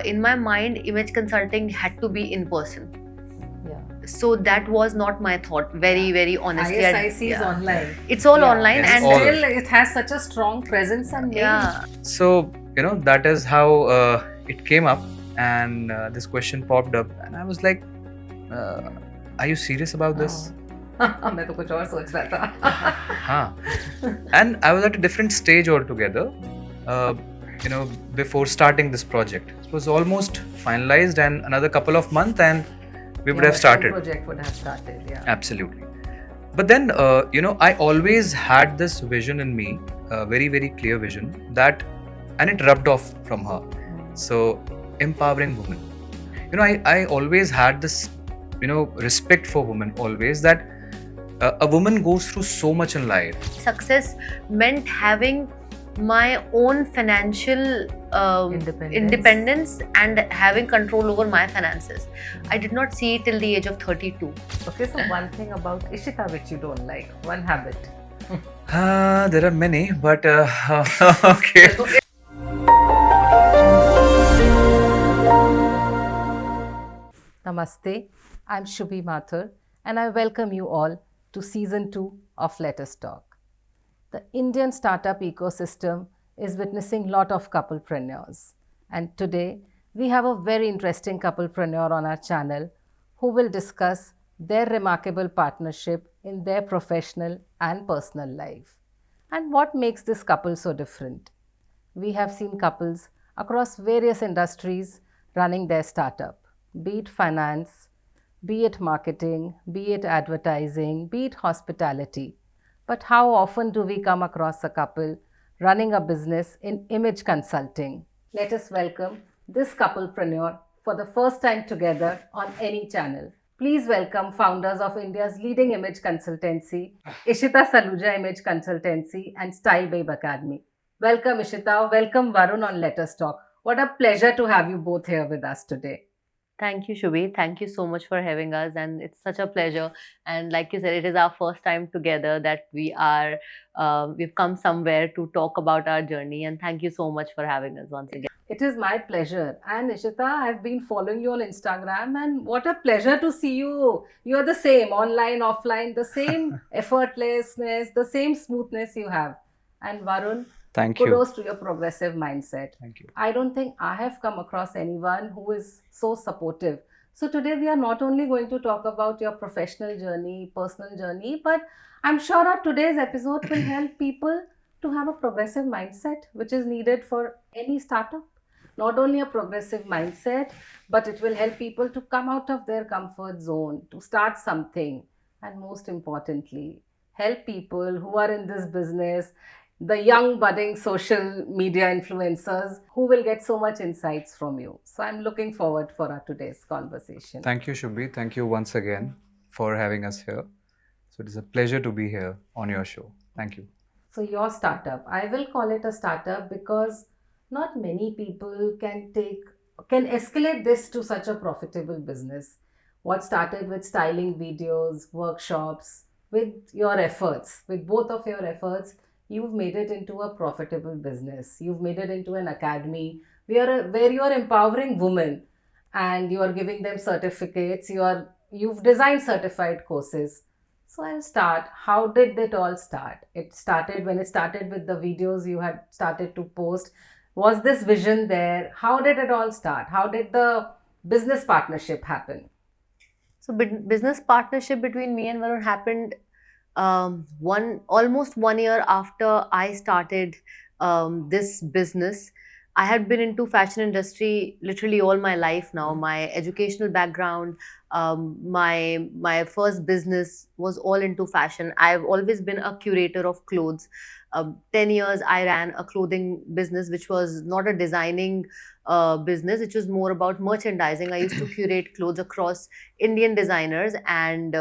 in my mind, image consulting had to be in person. Yeah. So that was not my thought. Very honestly. ISIC is online. It's all Yeah. online, Yes, and all. Still, it has such a strong presence and name. yeah. So, that is how it came up, and this question popped up, and I was like, are you serious about this? मैं तो कुछ और सोच रहा था. Huh. And I was at a different stage altogether, before starting this project. It was almost finalized, and another couple of months, and we would Your have started. project would have started. Yeah. Absolutely. But then, I always had this vision in me, a very clear vision that, and it rubbed off from her. So, empowering women. I always had this, respect for women always, that a woman goes through so much in life. Success meant having my own financial independence and having control over my finances. I did not see it till the age of 32. Okay, so one thing about Ishita which you don't like, one habit. There are many, but okay. Namaste, I'm Shubhi Mathur and I welcome you all to Season 2 of Let Us Talk. The Indian startup ecosystem is witnessing a lot of couplepreneurs, and today we have a very interesting couplepreneur on our channel who will discuss their remarkable partnership in their professional and personal life and what makes this couple so different. We have seen couples across various industries running their startup, be it finance, be it marketing, be it advertising, be it hospitality. But how often do we come across a couple running a business in image consulting? Let us welcome this couplepreneur for the first time together on any channel. Please welcome founders of India's leading image consultancy, Ishita Saluja Image Consultancy and Style Babe Academy. Welcome Ishita, welcome Varun on Let Us Talk. What a pleasure to have you both here with us today. Thank you, Shubhi. Thank you so much for having us, and it's such a pleasure. And like you said, it is our first time together that we've come somewhere to talk about our journey. And thank you so much for having us once again. It is my pleasure. And Ishita, I've been following you on Instagram, and what a pleasure to see you. You're the same, online, offline, the same effortlessness, the same smoothness you have. And Varun, Thank you. kudos to your progressive mindset. Thank you. I don't think I have come across anyone who is so supportive. So today we are not only going to talk about your professional journey, personal journey, but I'm sure our today's episode will help people to have a progressive mindset, which is needed for any startup. Not only a progressive mindset, but it will help people to come out of their comfort zone, to start something, and most importantly, help people who are in this business, the young budding social media influencers who will get so much insights from you. So I'm looking forward for our today's conversation. Thank you, Shubhi. Thank you once again for having us here. So it is a pleasure to be here on your show. Thank you. So your startup, I will call it a startup because not many people can escalate this to such a profitable business. What started with styling videos, workshops, with your efforts, with both of your efforts, you've made it into a profitable business. You've made it into an academy where you are empowering women and you are giving them certificates. You've designed certified courses. So I'll start. How did it all start? It started with the videos you had started to post. Was this vision there? How did it all start? How did the business partnership happen? So business partnership between me and Varun happened almost 1 year after I started this business. I had been into fashion industry literally all my life now. My educational background, my first business was all into fashion. I've always been a curator of clothes. 10 years I ran a clothing business, which was not a designing business. It was more about merchandising. I used to curate clothes across Indian designers, and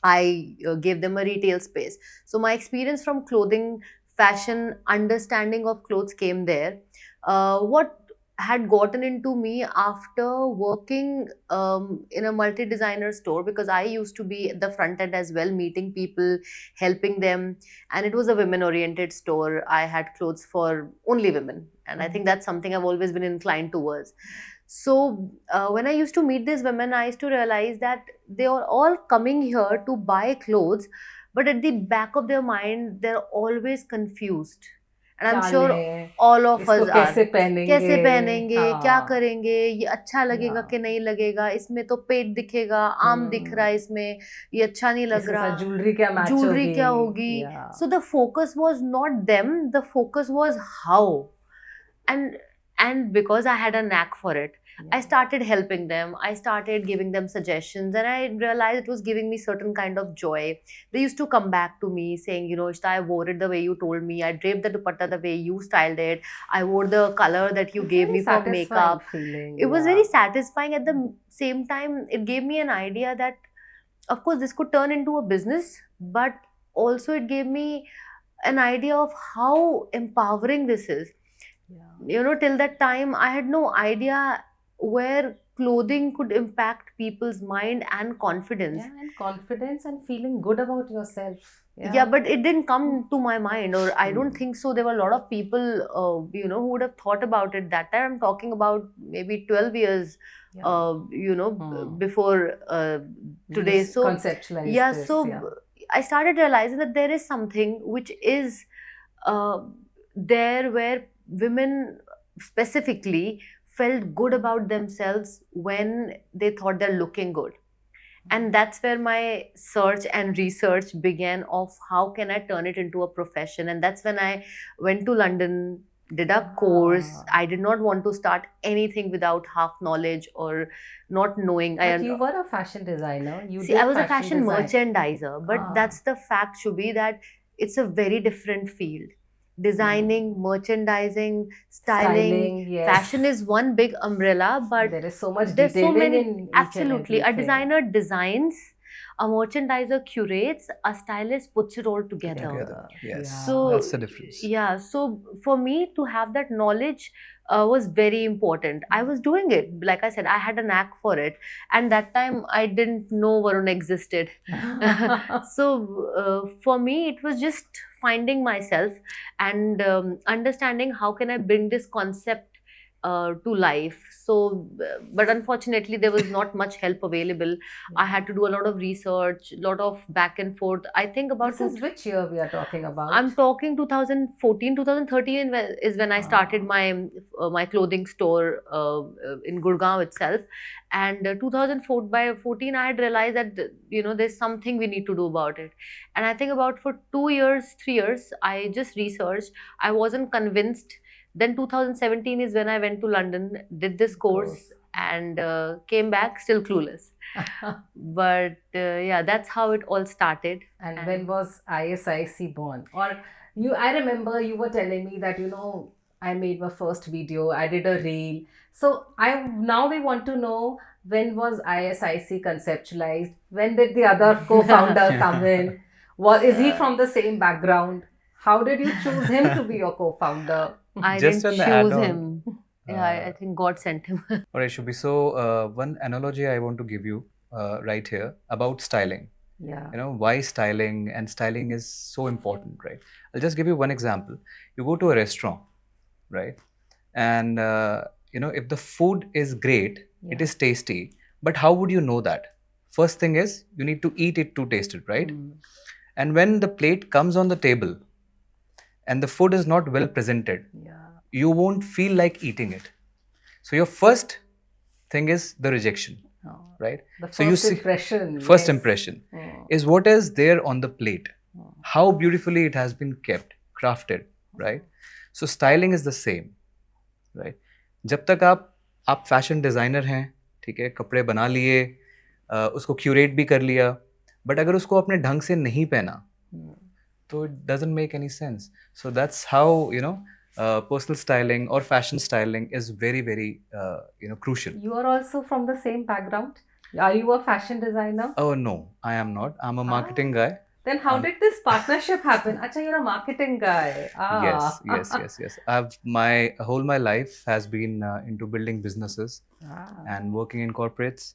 I gave them a retail space. So my experience from clothing, fashion, understanding of clothes came there. What had gotten into me after working in a multi-designer store, because I used to be at the front end as well, meeting people, helping them, and it was a women-oriented store. I had clothes for only women, and I think that's something I've always been inclined towards. So when I used to meet these women, I used to realize that they are all coming here to buy clothes, but at the back of their mind, they're always confused. And I'm क्या sure लें, all of इसको us are. कैसे कैसे पहनेंगे? पहनेंगे, क्या हाँ, करेंगे, ये अच्छा लगेगा या कि नहीं लगेगा, इसमें तो पेट दिखेगा, आम दिख रहा है इसमें, ये अच्छा नहीं लग इसके साथ रहा, ज्वेलरी क्या मैच jewelry होगी? क्या होगी. या So the focus was not them, the focus was how. and and because I had a knack for it, I started helping them, I started giving them suggestions, and I realized it was giving me certain kind of joy. They used to come back to me saying, Ishita, I wore it the way you told me, I draped the dupatta the way you styled it, I wore the color that you It's gave very me for satisfying makeup. feeling. It was Yeah. very satisfying. At the same time, it gave me an idea that, of course, this could turn into a business, but also it gave me an idea of how empowering this is. Yeah. Till that time I had no idea where clothing could impact people's mind and confidence. Yeah, and confidence and feeling good about yourself. Yeah, but it didn't come to my mind, or I don't Hmm. think so. There were a lot of people who would have thought about it that time. I'm talking about maybe 12 years Yeah. before today. You So conceptualize yeah, this. so Yeah. I started realizing that there is something which is uh, there, where women specifically felt good about themselves when they thought they're looking good. And that's where my search and research began of how can I turn it into a profession. And that's when I went to London, did a course. Ah. I did not want to start anything without half knowledge or not knowing. But you were a fashion designer. You See, did I was a fashion fashion design. merchandiser, but Ah. that's the fact, Shubhi, that it's a very different field. Designing, merchandising, styling, Yes. fashion is one big umbrella, but There is so much there's so detailing many. in each Absolutely. and A everything. designer designs, a merchandiser curates, a stylist puts it all together. Together. Yes. So That's the difference. yeah, so for me to have that knowledge was very important. I was doing it, like I said, I had a knack for it, and that time I didn't know Varun existed. So for me, it was just finding myself and understanding how can I bring this concept to life. So but unfortunately there was not much help available. I had to do a lot of research, a lot of back and forth. I think about This is which year we are talking about? I'm talking 2014, 2013 is when I started Ah. my clothing store in Gurgaon itself. And 2004 by 14, I had realized that there's something we need to do about it. And I think about for 2 years, 3 years, I just researched. I wasn't convinced. Then 2017 is when I went to London, did this course, and came back still clueless. But yeah, that's how it all started. And when was ISIC born? Or I remember you were telling me that, I made my first video, I did a reel. So now we want to know, when was ISIC conceptualized? When did the other co-founder come in? Is he from the same background? How did you choose him to be your co-founder? I Just didn't an choose add-on. him. Yeah, I think God sent him. All right, Shubhi. So one analogy I want to give you right here about styling. Yeah. Why styling, and styling is so important, right? I'll just give you one example. You go to a restaurant, right? And if the food is great, it is tasty, but how would you know that? First thing is you need to eat it to taste it, right? And when the plate comes on the table and the food is not well presented, you won't feel like eating it. So your first thing is the rejection, right? The So you see, impression. first impression is what is there on the plate, how beautifully it has been kept, crafted, right? So styling is the same, right? जब तक आप fashion designer हैं, ठीक है, कपड़े बना लिए, उसको क्यूरेट भी कर लिया, बट अगर उसको अपने ढंग से नहीं पहना, तो it doesn't make any sense. So that's how personal styling or fashion styling is very, very crucial. You are also from the same background? Are you a fashion designer? Oh no, I am not. I'm a marketing guy. Then how did this partnership happen? Acha, you're a marketing guy. Yes, Ah. yes. I've my life has been into building businesses Ah. and working in corporates,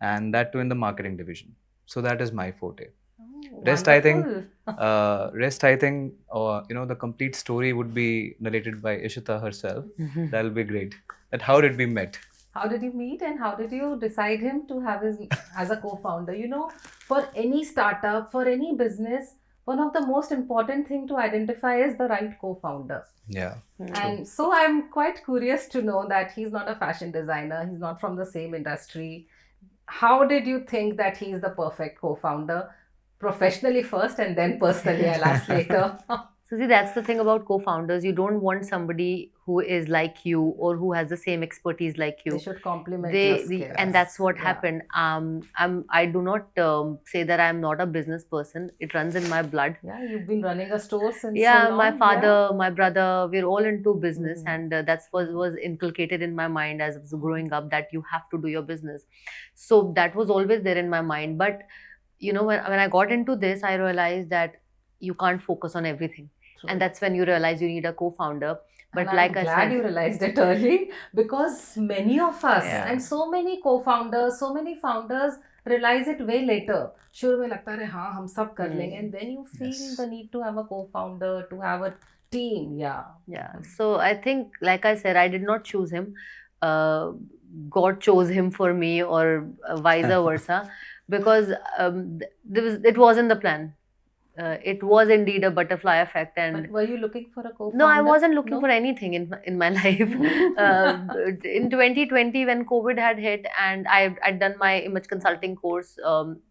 and that too in the marketing division. So that is my forte. Oh, Rest, I think, wonderful. the complete story would be narrated by Ishita herself. That'll be great. That how did we met? How did you meet and how did you decide him to have his as a co-founder? You know, for any startup, for any business, one of the most important thing to identify is the right co-founder. Yeah, true. And so I'm quite curious to know that he's not a fashion designer, he's not from the same industry. How did you think that he's the perfect co-founder? Professionally first and then personally, I'll ask later. So see, that's the thing about co-founders. You don't want somebody who is like you or who has the same expertise like you. They should complement your skills. And that's what Yeah. happened. I do not say that I'm not a business person. It runs in my blood. Yeah, you've been running a store since Yeah, so long. my father, my brother, we're all into business, Mhm. and that's was inculcated in my mind as I was growing up, that you have to do your business. So that was always there in my mind. But when I got into this, I realized that you can't focus on everything. True. And that's when you realize you need a co-founder. But And like I'm I glad said, you realized it early, because many of us Yeah. and so many co-founders, so many founders realize it way later. शुरू में लगता है हाँ हम सब कर लेंगे, and then you feel Yes. the need to have a co-founder, to have a team. yeah. So I think, like I said, I did not choose him. God chose him for me, or vice versa, because it wasn't the plan. It was indeed a butterfly effect, and But were you looking for a co-founder? no, I wasn't looking No? for anything in my life. In 2020, when COVID had hit, and I'd done my image consulting course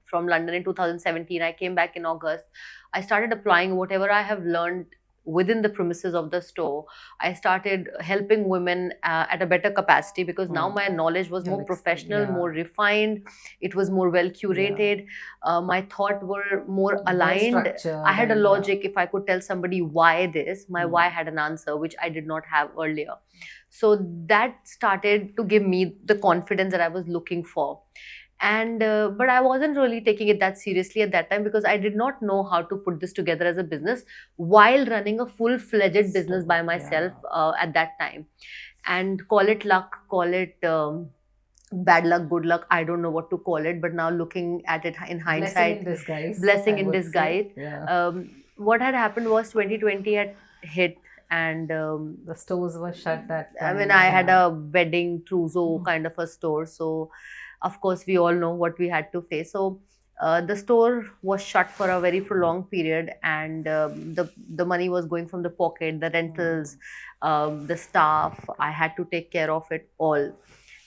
from London in 2017, I came back in August. I started applying whatever I have learned within the premises of the store. I started helping women at a better capacity, because now my knowledge was more professional, more refined. It was more well curated. My thoughts were more aligned. I had a logic. If I could tell somebody why this, my why had an answer, which I did not have earlier. So that started to give me the confidence that I was looking for. And but I wasn't really taking it that seriously at that time, because I did not know how to put this together as a business while running a full-fledged business by myself at that time. And call it luck, call it bad luck, good luck, I don't know what to call it, but now looking at it in hindsight, blessing in disguise. What had happened was 2020 had hit, and the stores were shut that time. I mean, I had a wedding trousseau kind of a store, so of course we all know what we had to face. So the store was shut for a very prolonged period, and the money was going from the pocket, the rentals, the staff. I had to take care of it all.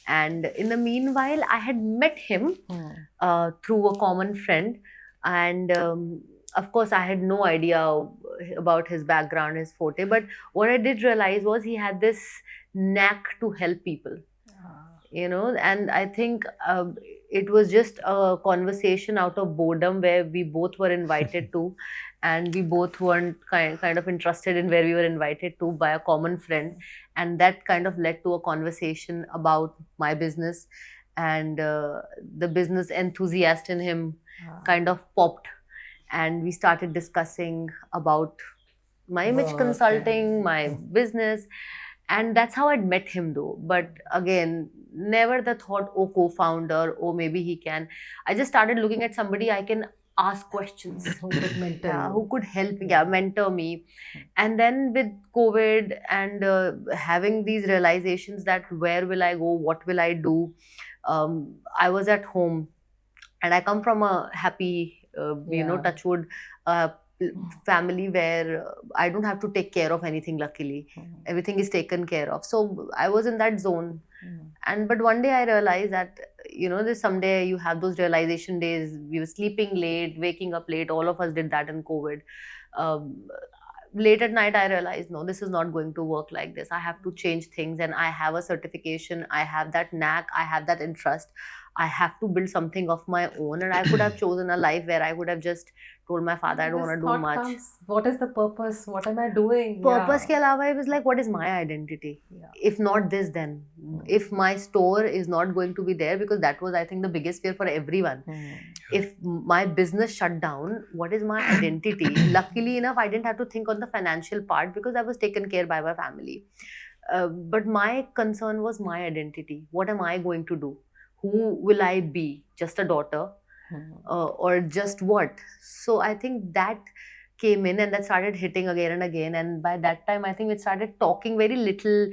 And in the meanwhile, I had met him through a common friend, and of course I had no idea about his background, his forte. But what I did realize was he had this knack to help people. And I think it was just a conversation out of boredom, where we both were invited to, and we both weren't kind of interested in where we were invited to by a common friend, and that kind of led to a conversation about my business, and the business enthusiast in him kind of popped, and we started discussing about my image consulting, my business. And that's how I'd met him, though. But again, never the thought, oh, co-founder, oh, maybe he can. I just started looking at somebody I can ask questions. Who could mentor who could help, mentor me. And then with COVID and having these realizations that where will I go, what will I do? I was at home, and I come from a happy, touchwood family where I don't have to take care of anything, luckily. Everything is taken care of. So I was in that zone. But one day I realized that, there's someday you have those realization days. We were sleeping late, waking up late. All of us did that in COVID. Late at night, I realized, no, this is not going to work like this. I have to change things, and I have a certification. I have that knack. I have that interest. I have to build something of my own. And I could have chosen a life where I would have just told my father I don't want to do much. What is the purpose? What am I doing? Purpose ke alawa, I was like, what is my identity? Yeah. If not this, then if my store is not going to be there, because that was, I think, the biggest fear for everyone. If my business shut down, what is my identity? Luckily enough, I didn't have to think on the financial part because I was taken care by my family. But my concern was my identity. What am I going to do? Who will I be? Just a daughter? Or just what? So I think that came in, and that started hitting again and again. And by that time, I think we started talking very little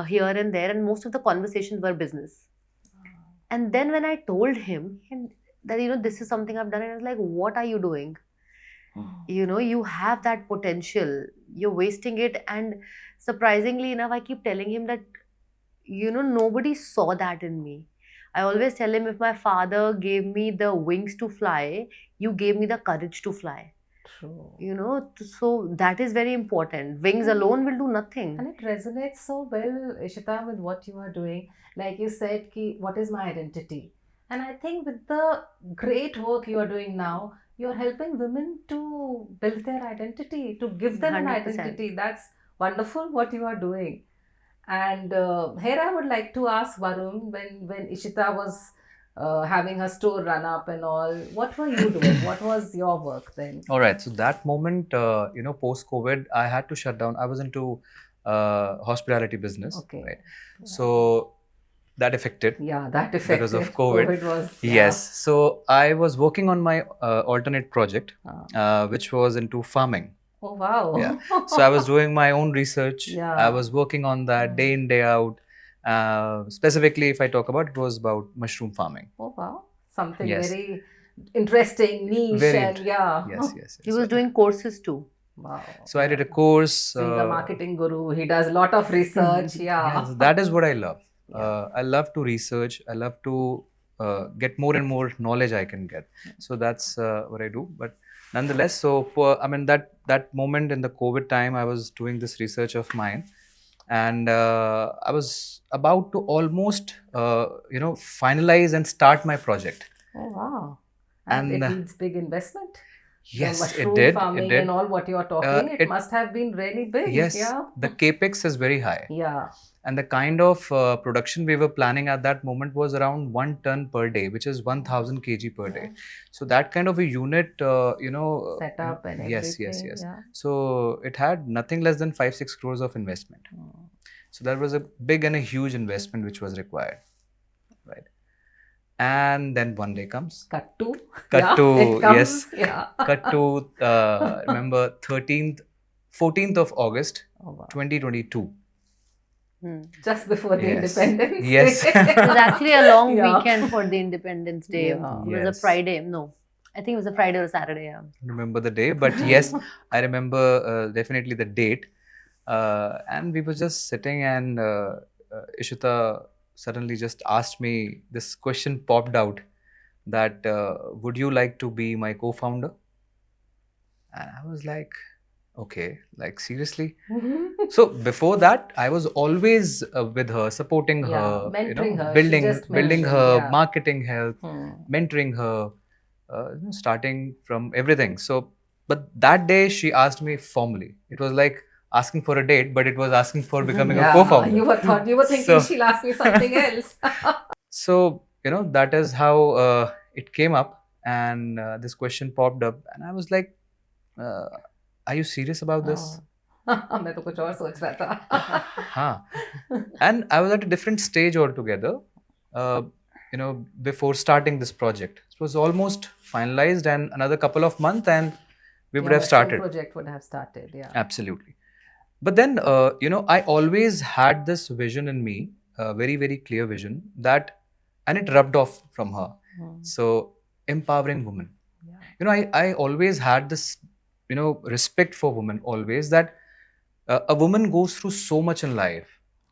here and there, and most of the conversations were business. And then when I told him that, this is something I've done, and I was like, what are you doing? You have that potential, you're wasting it. And surprisingly enough, I keep telling him that, nobody saw that in me. I always tell him, if my father gave me the wings to fly, you gave me the courage to fly. True. So that is very important. Wings alone will do nothing. And it resonates so well, Ishita, with what you are doing. Like you said, what is my identity? And I think with the great work you are doing now, you're helping women to build their identity, to give them 100%. an identity. That's wonderful what you are doing. And here I would like to ask Varun, when Ishita was having her store run up and all, what were you doing? What was your work then? All right. So that moment, post-COVID, I had to shut down. I was into hospitality business. Okay. Right. So that affected. Yeah, that affected. Because of COVID. COVID was, yes. So I was working on my alternate project, which was into farming. Oh, wow. Yeah. So I was doing my own research. Yeah. I was working on that day in, day out. Specifically, if I talk about, it was about mushroom farming. Oh, wow. Something very interesting, niche. Yes. He was doing courses too. Wow. So I did a course. So he's a marketing guru. He does a lot of research. Yes, that is what I love. I love to research. I love to get more and more knowledge I can get. So that's what I do. But nonetheless, so that moment in the COVID time, I was doing this research of mine, and I was about to almost finalize and start my project. Oh, wow. And it needs big investment. Yes, it did. Farming and all what you are talking, it must have been really big. Yes, yeah. The capex is very high. Yeah. And the kind of production we were planning at that moment was around 1 ton per day, which is 1000 kg per day. So that kind of a unit, set up and everything. Yes. Yeah. So it had nothing less than 5-6 crores of investment. So that was a big and a huge investment which was required, right? And then one day comes. Cut to. Yes. Yeah. Cut to, remember 14th of August, 2022. Just before the Independence Day. Yes. It was actually a long weekend for the Independence Day. Yeah. It was a Friday. No, I think it was a Friday or Saturday. Yeah. I don't remember the day, but yes, I remember definitely the date. And we were just sitting, and Ishita suddenly just asked me, this question popped out that, would you like to be my co-founder? And I was like, okay, like seriously? So before that, I was always with her, supporting her, mentoring her, building her marketing health, mentoring her, starting from everything. So, but that day she asked me formally. It was like asking for a date, but it was asking for becoming a co-founder. You were thinking she'll ask me something else. So, that is how it came up, and this question popped up, and I was like, are you serious about this? मैं तो कुछ और सोच रहा था. And I was at a different stage altogether, before starting this project. It was almost finalized, and another couple of months and we would have started. The project would have started, yeah. Absolutely. But then, I always had this vision in me, a very, very clear vision and it rubbed off from her. So, empowering women. Yeah. I always had this, respect for women always, that a woman goes through so much in life,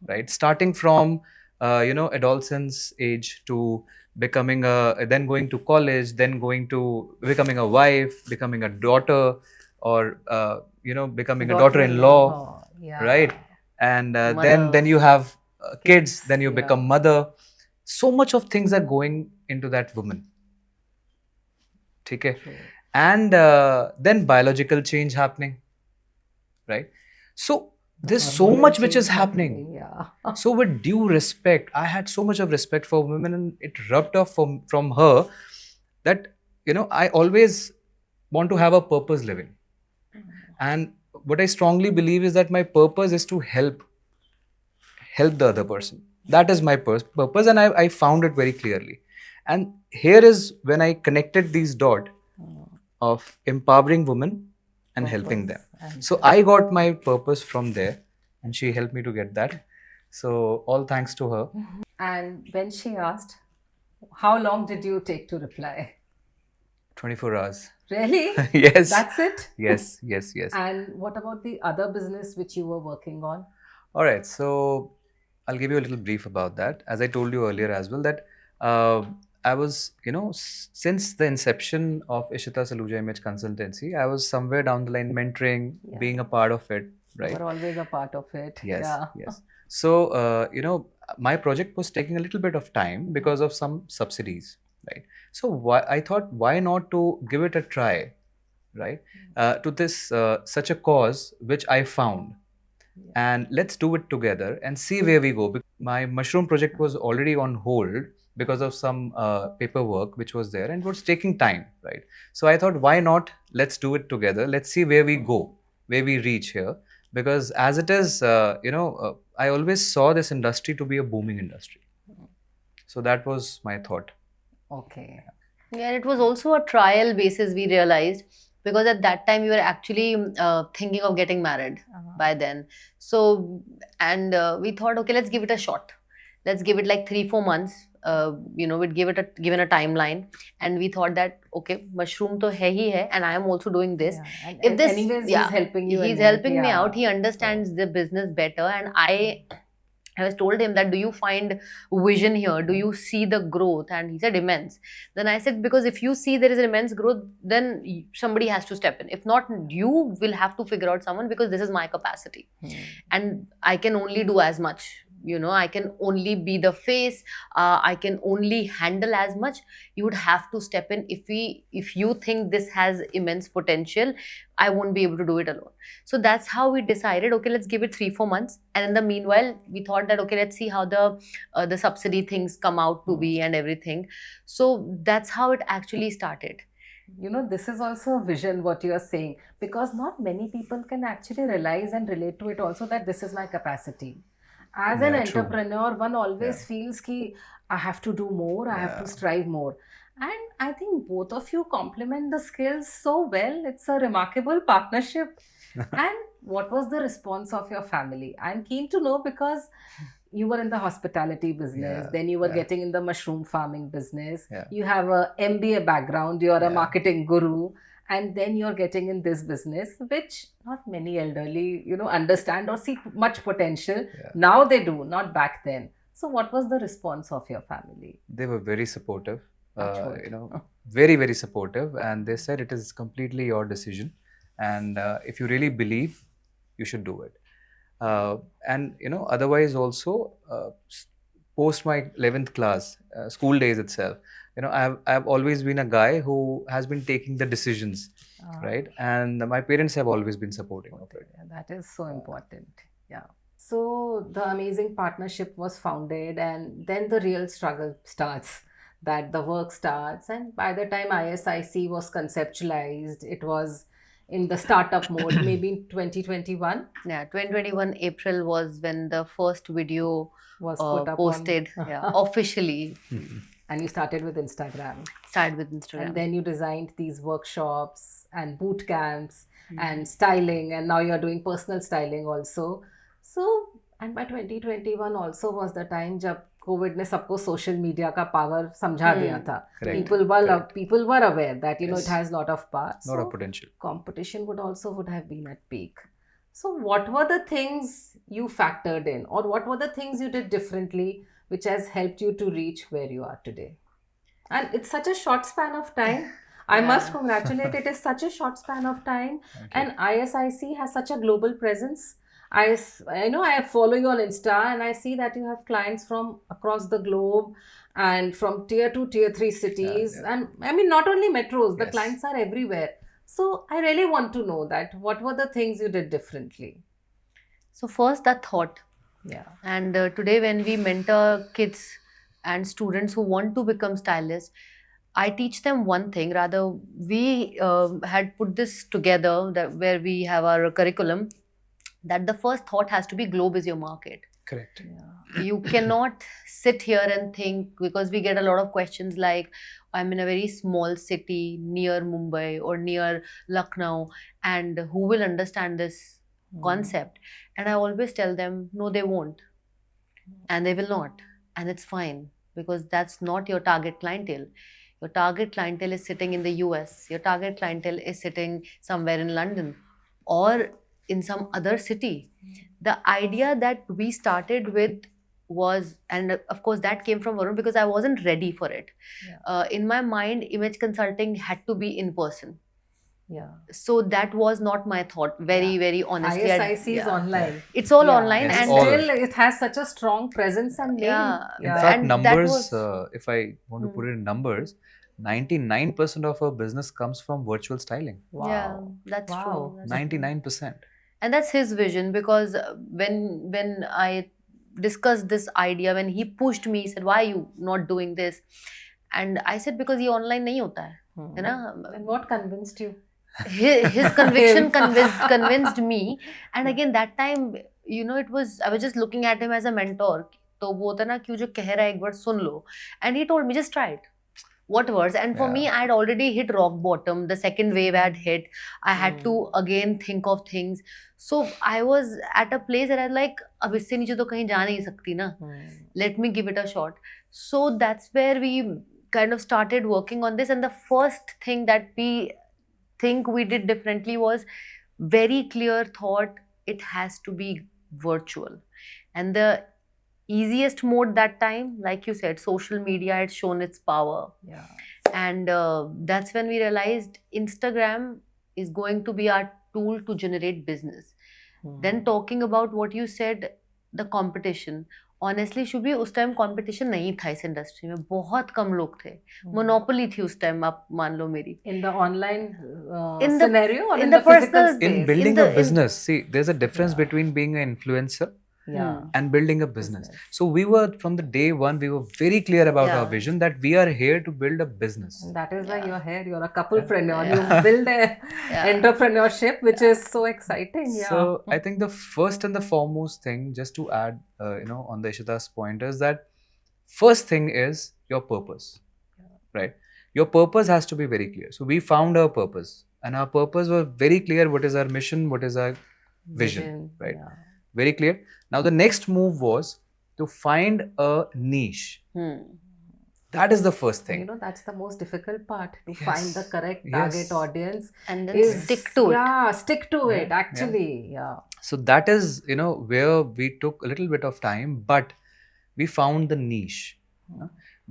right? Starting from, adolescence age to becoming then going to college, then going to becoming a wife, becoming a daughter, or, becoming a daughter-in-law, right? And then you have kids, then you become mother. So much of things are going into that woman. Okay? and then biological change happening, right? So The there's so hormonal much which is change happening. yeah. So with due respect, I had so much of respect for women, and it rubbed off from her that I always want to have a purpose living. And what I strongly believe is that my purpose is to help the other person. That is my purpose, and I found it very clearly. And here is when I connected these dots of empowering women and helping them. Purpose and So I got my purpose from there, and she helped me to get that. So all thanks to her. And when she asked, how long did you take to reply? 24 hours. Really? Yes. That's it? Yes, yes, yes. And what about the other business which you were working on? All right, so I'll give you a little brief about that. As I told you earlier as well, that I was, since the inception of Ishita Saluja Image Consultancy, I was somewhere down the line mentoring, Yeah. being a part of it, You right? were always a part of it. Yes, Yeah. yes. So, my project was taking a little bit of time because of some subsidies, right? So, I thought, why not to give it a try, right? To this such a cause which I found, and let's do it together and see where we go. Because my mushroom project was already on hold because of some paperwork which was there and was taking time, right? So I thought, why not? Let's do it together. Let's see where we go, where we reach here. Because as it is, I always saw this industry to be a booming industry. So that was my thought. Okay. Yeah, and it was also a trial basis, we realized, because at that time we were actually thinking of getting married by then. So, and we thought, okay, let's give it a shot. Let's give it like 3-4 months. We'd given a timeline, and we thought that okay, mushroom to hai hi hai, and I am also doing this. Yeah. And, If and this, anyways, yeah, he's helping you. he's in it. helping me Yeah. out. He understands the business better, and I was told him that, do you find vision here? Do you see the growth? And he said immense. Then I said, because if you see there is immense growth, then somebody has to step in. If not, you will have to figure out someone, because this is my capacity. And I can only do as much. I can only be the face. I can only handle as much. You would have to step in. If you think this has immense potential, I won't be able to do it alone. So that's how we decided, okay, let's give it 3-4 months. And in the meanwhile, we thought that, okay, let's see how the subsidy things come out to be and everything. So that's how it actually started. This is also a vision, what you are saying, because not many people can actually realize and relate to it also, that this is my capacity. As an Yeah, true. entrepreneur, one always Yeah. feels ki I have to do more, I have to Yeah. strive more. And I think both of you complement the skills so well. It's a remarkable partnership. And what was the response of your family? I'm keen to know, because you were in the hospitality business, Yeah, then you were yeah. getting in the mushroom farming business. Yeah. You have a MBA background, you're a Yeah. marketing guru, and then you're getting in this business, which not many elderly, understand or see much potential. Yeah. Now they do, not back then. So what was the response of your family? They were very supportive, Touch wood. very, very supportive. And they said it is completely your decision. And if you really believe, you should do it. And, otherwise also, post my 11th class, school days itself, I've always been a guy who has been taking the decisions, right? And my parents have always been supporting of it. Yeah, that is so important. Yeah. So the amazing partnership was founded, and then the real struggle starts. That the work starts, and by the time ISIC was conceptualized, it was in the startup mode, maybe in 2021 Yeah, 2021 April was when the first video was put up posted officially. And you started with Instagram. Started with Instagram. And then you designed these workshops and boot camps and styling, and now you're doing personal styling also. So, and by 2021 also was the time जब COVID ने सबको social media का power समझा दिया था. Correct. People were aware that Yes. it has lot of power. Lot of potential. Competition would have been at peak. So what were the things you factored in, or what were the things you did differently which has helped you to reach where you are today? And it's such a short span of time. I must congratulate, it is such a short span of time. Thank you. And ISIC has such a global presence. I know I follow you on Insta, and I see that you have clients from across the globe and from tier 2, tier 3 cities. Yeah. And I mean, not only metros, the Yes. clients are everywhere. So I really want to know that what were the things you did differently? So first, that thought. Yeah. And today, when we mentor kids and students who want to become stylists, I teach them one thing. Rather, we had put this together that where we have our curriculum, that the first thought has to be globe is your market. Correct. Yeah. You cannot sit here and think, because we get a lot of questions like, I'm in a very small city near Mumbai or near Lucknow, and who will understand this concept? And I always tell them, no, they won't, and they will not, and it's fine, because that's not your target clientele. Your target clientele is sitting in the US, your target clientele is sitting somewhere in London or in some other city. The idea that we started with was, and of course that came from Varun, because I wasn't ready for it. Yeah. In my mind, image consulting had to be in person, Yeah. so that was not my thought, very Yeah. very honestly. ISIC is online. It's all Yeah. online, Yes, and all. still it has such a strong presence and name. Yeah. In fact, And that numbers, was- if I want to put it in numbers, 99% of our business comes from virtual styling. Wow. Yeah, that's Wow. true. That's true. 99%. And that's his vision, because when I discussed this idea, when he pushed me, he said, "Why are you not doing this?" And I said, "Because ये online नहीं होता है, है ना?" And what convinced you? His conviction convinced me. And again, that time, it was, I was just looking at him as a mentor. तो वो होता है ना कि वो जो कह रहा है एक बार सुन लो. And he told me, just try it. What works? And for me, I had already hit rock bottom. The second wave had hit. I had to again think of things. So I was at a place that I was like, अब इससे नीचे तो कहीं जा नहीं सकती ना. Let me give it a shot. So that's where we kind of started working on this. And the first thing that we think we did differently was very clear thought, it has to be virtual. And the easiest mode that time, like you said, social media had shown its power. Yeah. And that's when we realized Instagram is going to be our tool to generate business. Then talking about what you said, the competition, honestly Shubhi उस time competition नहीं था इस industry में, बहुत कम लोग थे, monopoly थी उस टाइम, आप मान लो मेरी. In the online In the- scenario or in in the the physical personal- space? In building In the- a business, see, there's a difference Yeah. between being an influencer Yeah. and building a business. So we were, from the day one, we were very clear about our Yeah. vision that we are here to build a business. And that is why Yeah. you're here. You're a couplepreneur. Yeah. You build a Yeah. entrepreneurship, which is so exciting. Yeah. So I think the first and the foremost thing, just to add, on the Ishita's point, is that first thing is your purpose, right? Your purpose has to be very clear. So we found our purpose, and our purpose was very clear. What is our mission? What is our vision, right? Yeah. Very clear. Now the next move was to find a niche. That is the first You thing. know, that's the most difficult part, to Yes. find the correct target Yes. audience. And then Is- stick to it. Yeah, stick to Yeah, it, actually. Yeah. So that is, where we took a little bit of time, but we found the niche.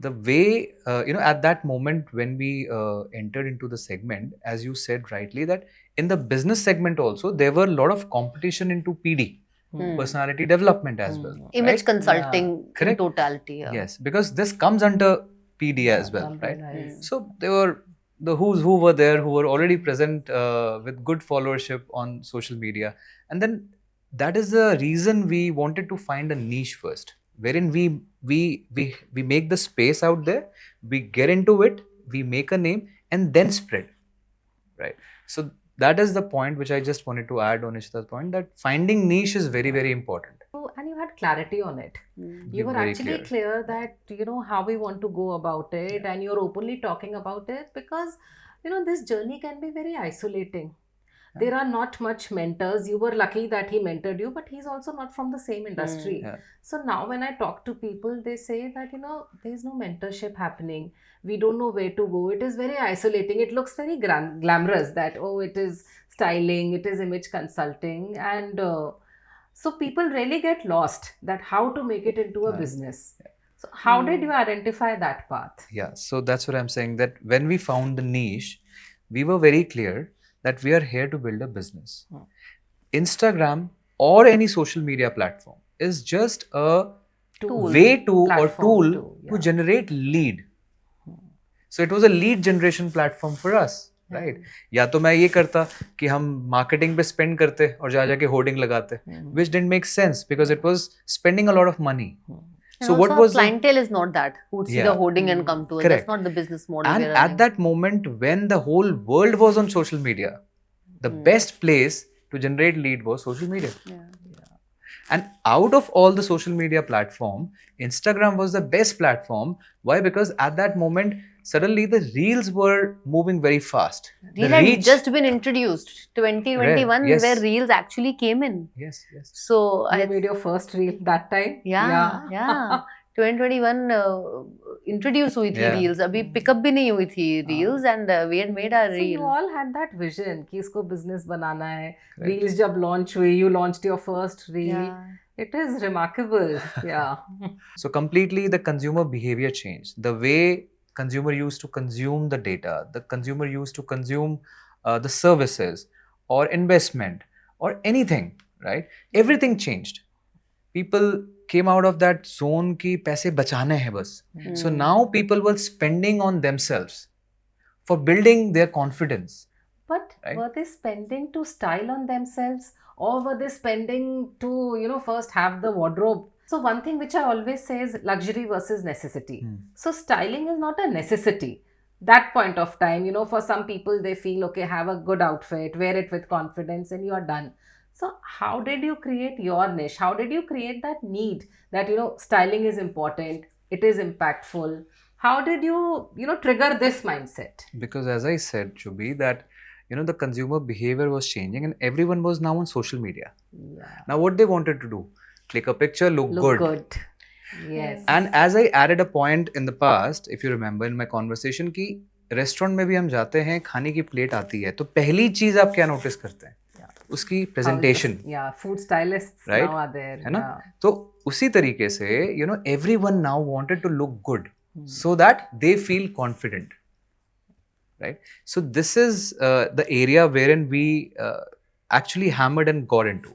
The way, at that moment when we entered into the segment, as you said rightly, that in the business segment also, there were a lot of competition into PD, personality development as well. Image right? consulting in Correct. totality. Yeah. Yes, because this comes under PD as well, right? Nice. So there were the who's who were there, who were already present with good followership on social media, and then that is the reason we wanted to find a niche first, wherein we make the space out there, we get into it, we make a name, and then spread, right? So that is the point which I just wanted to add on Ishita's point, that finding niche is very, very important. So, and you had clarity on it. Mm. You were Very actually clear that, how we want to go about it, and you're openly talking about it, because, this journey can be very isolating. There are not much mentors. You were lucky that he mentored you, but he's also not from the same industry. Yeah. So now when I talk to people, they say that, there's no mentorship happening. We don't know where to go. It is very isolating. It looks very glamorous that, it is styling, it is image consulting. And so people really get lost that how to make it into a business. So how did you identify that path? Yeah, so that's what I'm saying, that when we found the niche, we were very clear that we are here to build a business. Instagram or any social media platform is just a Tool. way to or Platform tool to, to yeah. generate lead. So it was a lead generation platform for us, right? या तो मैं ये करता कि हम marketing पे spend करते और जा जाके hoarding लगाते, which didn't make sense because it was spending a lot of money. And So also what our was the, clientele is not that who would see the Yeah. hoarding and come to us. Correct. That's not the business model and we're at running. that moment when the whole world was on social media, the best place to generate lead was social media. And out of all the social media platform, Instagram was the best platform. Why? Because at that moment, suddenly the reels were moving very fast. Reel The had reach, just been introduced 2021 Yes. where reels actually came in. yes, yes. So You I made your first reel that time? yeah 2021 introduce हुई थी Yeah. Reels अभी pickup भी नहीं हुई थी reels and we had made our So you reel all had that vision कि इसको business बनाना है. Correct. Reels जब launch हुई, you launched your first reel. It is remarkable. Yeah. So completely the consumer behavior changed. The way consumer used to consume the data, the consumer used to consume the services or investment or anything, right? Everything changed. People came out of that zone कि पैसे बचाने हैं बस. So now people were spending on themselves for building their confidence. But Right. were they spending to style on themselves, or were they spending to, first have the wardrobe? So one thing which I always say is luxury versus necessity. So styling is not a necessity. That point of time, for some people they feel, okay, have a good outfit, wear it with confidence and you are done. So how did you create your niche? How did you create that need that, styling is important, it is impactful? How did you, trigger this mindset? Because as I said, Chubhi, that the consumer behavior was changing and everyone was now on social media. Yeah. Now what they wanted to do, click a picture, look good. Yes. And as I added a point in the past, if you remember in my conversation, कि restaurant में भी हम जाते हैं, खाने की plate आती है, तो पहली चीज आप क्या नोटिस करते हैं? उसकी presentation. Yeah, food stylists Right? now are there. है ना? Yeah. तो उसी तरीके से everyone now wanted to look good so that they feel confident. Right? So this is the area wherein we actually hammered and got into.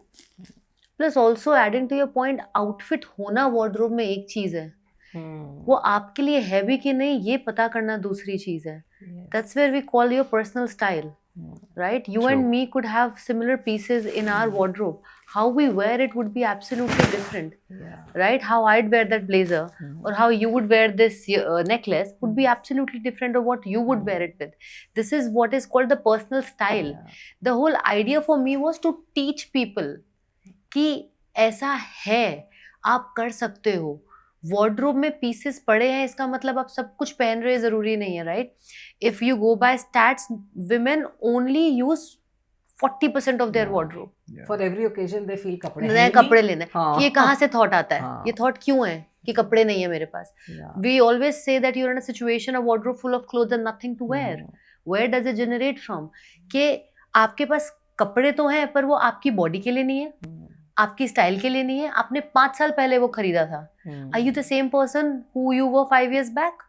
Plus also adding to your point outfit होना wardrobe में एक चीज है वो आपके लिए है भी कि नहीं ये पता करना दूसरी चीज है that's where we call your personal style right you and True. me could have similar pieces in our wardrobe how we wear it would be absolutely different right how I'd wear that blazer or how you would wear this necklace would be absolutely different of what you would wear it with this is what is called the personal style the whole idea for me was to teach people कि ऐसा है आप कर सकते हो wardrobe में pieces पड़े हैं इसका मतलब आप सब कुछ पहन रहे जरूरी नहीं है right if you go by stats women only use 40% of their wardrobe For every occasion they feel कपड़े नए कपड़े लेने हाँ. ये कहाँ से थॉट आता है हाँ. ये थॉट क्यों है कि कपड़े नहीं है मेरे पास we always say that you are in a situation of wardrobe full of clothes and nothing to wear does it generate from कि आपके पास कपड़े तो हैं पर वो आपकी बॉडी के लिए नहीं है आपकी स्टाइल के लिए नहीं है आपने 5 साल पहले वो खरीदा था are you the same person who you were 5 years back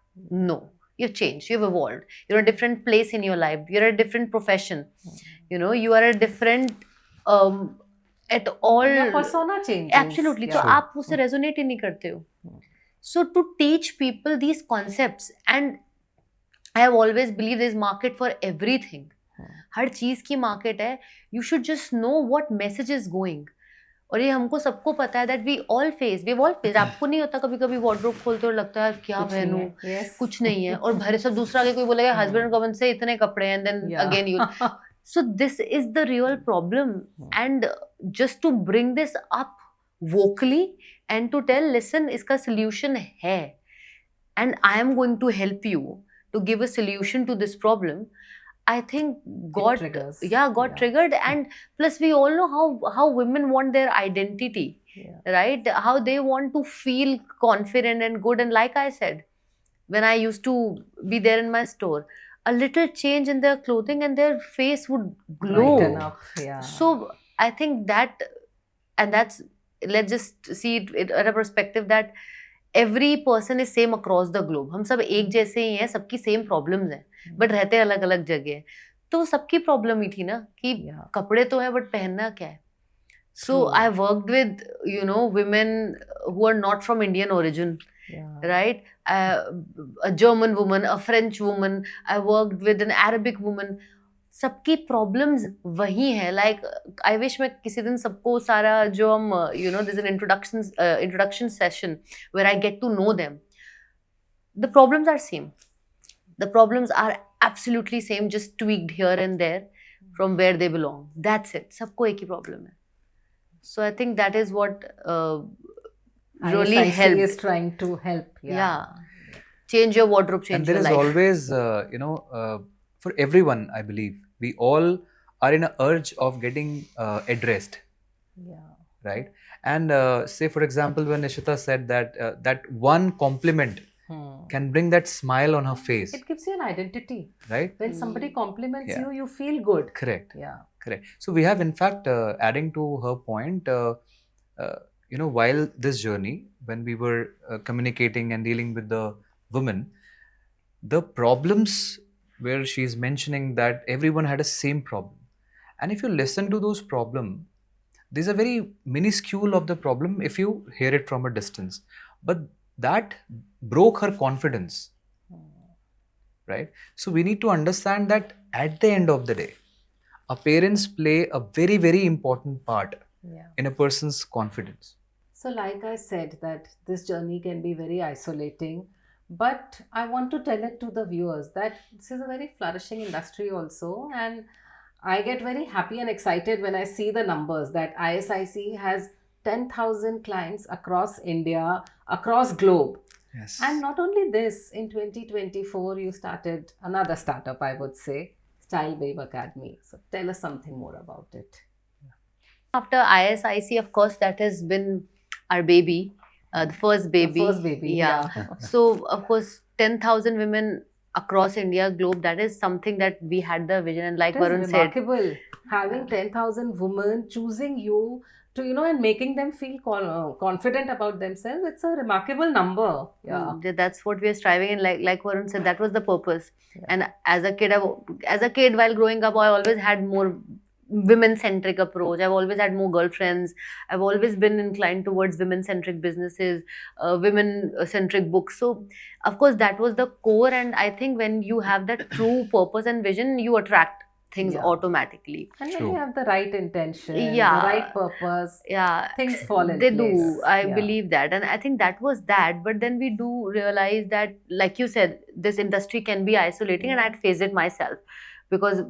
no you've changed you've evolved you're a different place in your life you're a different profession you are a different at all Your persona changes. absolutely Yeah. तो आप उससे resonate ही नहीं करते हो so to teach people these concepts and I have always believed there is market for everything हर चीज की market है you should just know what message is going और ये हमको सबको पता है दैट वी ऑल फेस आपको नहीं होता कभी कभी वार्डरोब खोलते और लगता है क्या पहनूं कुछ नहीं है और भरे सब दूसरा आगे कोई बोलेगा हस्बैंड कवन से इतने कपड़े हैं then again you so this is the real problem and just to bring this up vocally and to tell listen इसका सोल्यूशन है and I am going to help you to give a solution to this problem I think got triggered and plus we all know how women want their identity right how they want to feel confident and good and like I said when I used to be there in my store a little change in their clothing and their face would glow so I think that and that's let's just see it at a perspective that every person is same across the globe हम सब एक जैसे ही हैं सबकी same problems हैं but रहते अलग अलग जगह तो सबकी प्रॉब्लम ही थी ना कि कपड़े तो है बट पहनना क्या है So True. I worked with, women who are not from Indian origin, Yeah. right? A German woman, a French woman. I worked with an Arabic woman. सबकी प्रॉब्लम्स वही है. लाइक आई विश मैं किसी दिन सबको सारा जो हम this an introduction session where I get to know them. The problems are same. The problems are absolutely same, just tweaked here and there from where they belong. That's it. सबको एक ही problem है. So I think that is what really ISIC helped. is trying to help. Yeah. Change your wardrobe, change And there your is life. always, for everyone, I believe, we all are in a urge of getting addressed, Yeah. right? And say, for example, when Ishita said that that one compliment can bring that smile on her face, It gives you an identity. right? When somebody compliments Yeah. you, you feel good. Correct. Yeah. Correct. So we have, in fact, adding to her point, uh, while this journey, when we were communicating and dealing with the women, the problems where she's mentioning that everyone had a same problem, and if you listen to those problem, there's a very minuscule of the problem if you hear it from a distance, but that broke her confidence, right? So we need to understand that at the end of the day, our parents play a very, very important part Yeah. in a person's confidence. So, like I said, that this journey can be very isolating, but I want to tell it to the viewers that this is a very flourishing industry also, and I get very happy and excited when I see the numbers that ISIC has 10,000 clients across India, across globe. Yes. And not only this, in 2024, you started another startup, I would say, Style Babe Academy. So, tell us something more about it. After ISIC, of course, that has been our baby, the first baby. The first baby, yeah. So, of course, 10,000 women across India, globe, that is something that we had the vision. And like It is Varun said, remarkable having 10,000 women choosing you to, and making them feel confident about themselves. It's a remarkable number. Yeah. that's what we are striving. And like Varun said, that was the purpose. Yeah. And as a kid, while growing up, I always had more women-centric approach. I've always had more girlfriends. I've always been inclined towards women-centric businesses, women-centric books. So, of course, that was the core. And I think when you have that true purpose and vision, you attract things Yeah. automatically. And when True. you have the right intention, Yeah. the right purpose, Yeah, things fall in they place. do. I Yeah. believe that, and I think that was that. But then we do realize that, like you said, this industry can be isolating, and Yeah. I'd faced it myself because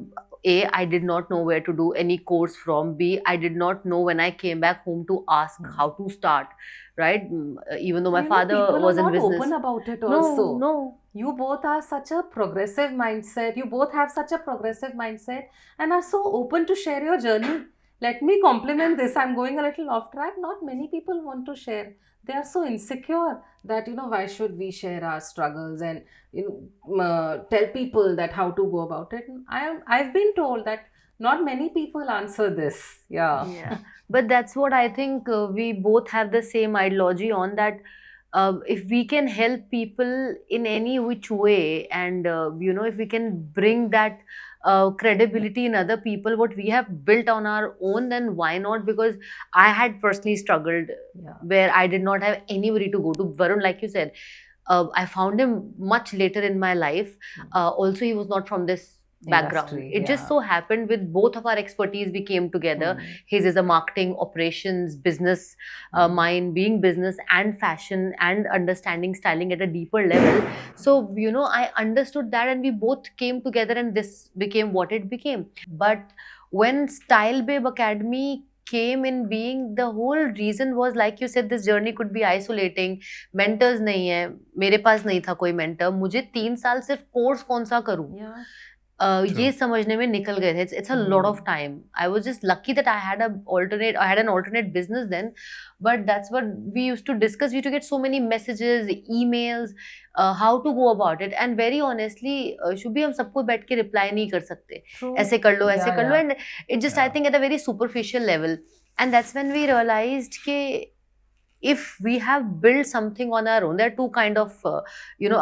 A, I did not know where to do any course from. B, I did not know when I came back home to ask how to start. Right? Even though my And father people was are in not business. open about it No, also. no. You both are such a progressive mindset. You both have such a progressive mindset and are so open to share your journey. Let me compliment this. I'm going a little off track. Not many people want to share. They are so insecure that, why should we share our struggles and, tell people that how to go about it. I've been told that not many people answer this. Yeah. Yeah, but that's what I think we both have the same ideology on that. If we can help people in any which way, and if we can bring that credibility in other people, what we have built on our own, then why not? Because I had personally struggled Yeah. where I did not have anybody to go to. Varun, like you said, I found him much later in my life. Also, he was not from this background. Industry, It just yeah. so happened with both of our expertise, we came together. His is a marketing, operations, business mind, being business and fashion and understanding styling at a deeper level. So, I understood that and we both came together and this became what it became. But when Style Babe Academy came in being, the whole reason was, like you said, this journey could be isolating. Mentors नहीं है, मेरे पास नहीं था कोई mentor. मुझे 3 साल सिर्फ course कौन सा करूं, Yeah. ये समझने में निकल गए थे. It's a lot of time. I was just lucky that I had an alternate business then, but that's what we used to discuss. We used to get so many messages, emails, how to go about it. And very honestly, Shubhi हम सबको बैठ के reply नहीं कर सकते. True. ऐसे कर लो, ऐसे Yeah, कर लो, yeah. and it just, I think, at a very superficial level. And that's when we realized कि if we have built something on our own, there are two kind of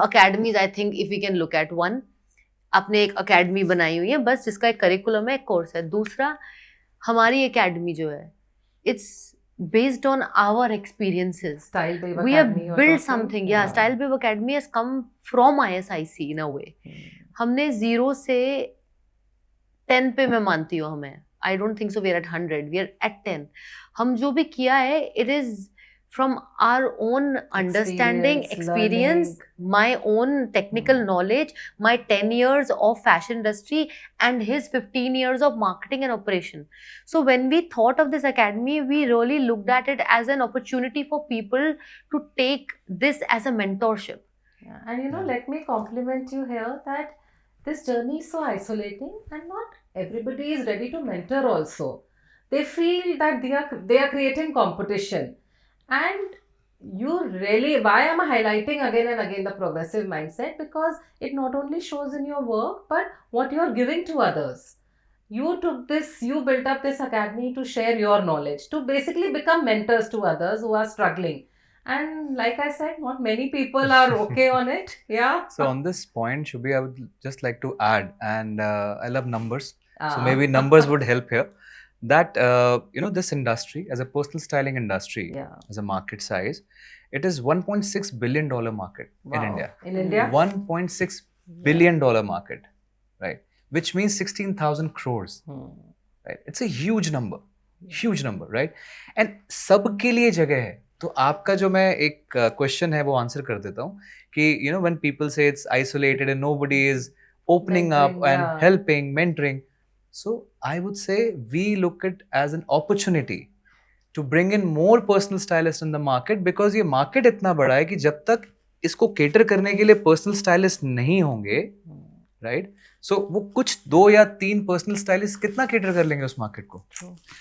academies, I think, if we can look at. One, आपने एक academy बनाई हुई है बस जिसका एक curriculum है, एक कोर्स है. दूसरा, हमारी एकेडमी जो है, It's based on our experiences. Style Babe We have Academy you're built talking? something. Yeah, Style Babe Academy has come from ISIC in a way. हमने 0 से 10 पे मैं मानती हूँ हमें. I don't think so we are at 100. We are at 10. हम जो भी किया है, it is from our own understanding, experience, my own technical knowledge, my 10 years of fashion industry, and his 15 years of marketing and operation. So when we thought of this academy, we really looked at it as an opportunity for people to take this as a mentorship. Yeah. And you know, let me compliment you here that this journey is so isolating and not everybody is ready to mentor also. They feel that they are creating competition. And you really, why am I highlighting again and again the progressive mindset? Because it not only shows in your work, but what you're giving to others. You took this, you built up this academy to share your knowledge, to basically become mentors to others who are struggling. And like I said, not many people are okay on it. Yeah. So on this point, Shubhi, I would just like to add, and I love numbers. So maybe numbers would help here. That this industry, as a personal styling industry, as a market size, it is $1.6 billion market in India. In India? $1.6 billion market, right? Which means 16,000 crores, right? It's a huge number, right? And सबके लिए जगह है. तो आपका जो मैं एक question है वो आंसर कर देता हूँ कि when people say it's isolated and nobody is opening up and helping, mentoring. So I would say we look at as an opportunity to bring in more personal stylists in the market, because ये market इतना बड़ा है कि जब तक इसको cater करने के लिए personal stylists नहीं होंगे, right? So वो कुछ 2 या 3 personal stylists कितना cater कर लेंगे उस market को?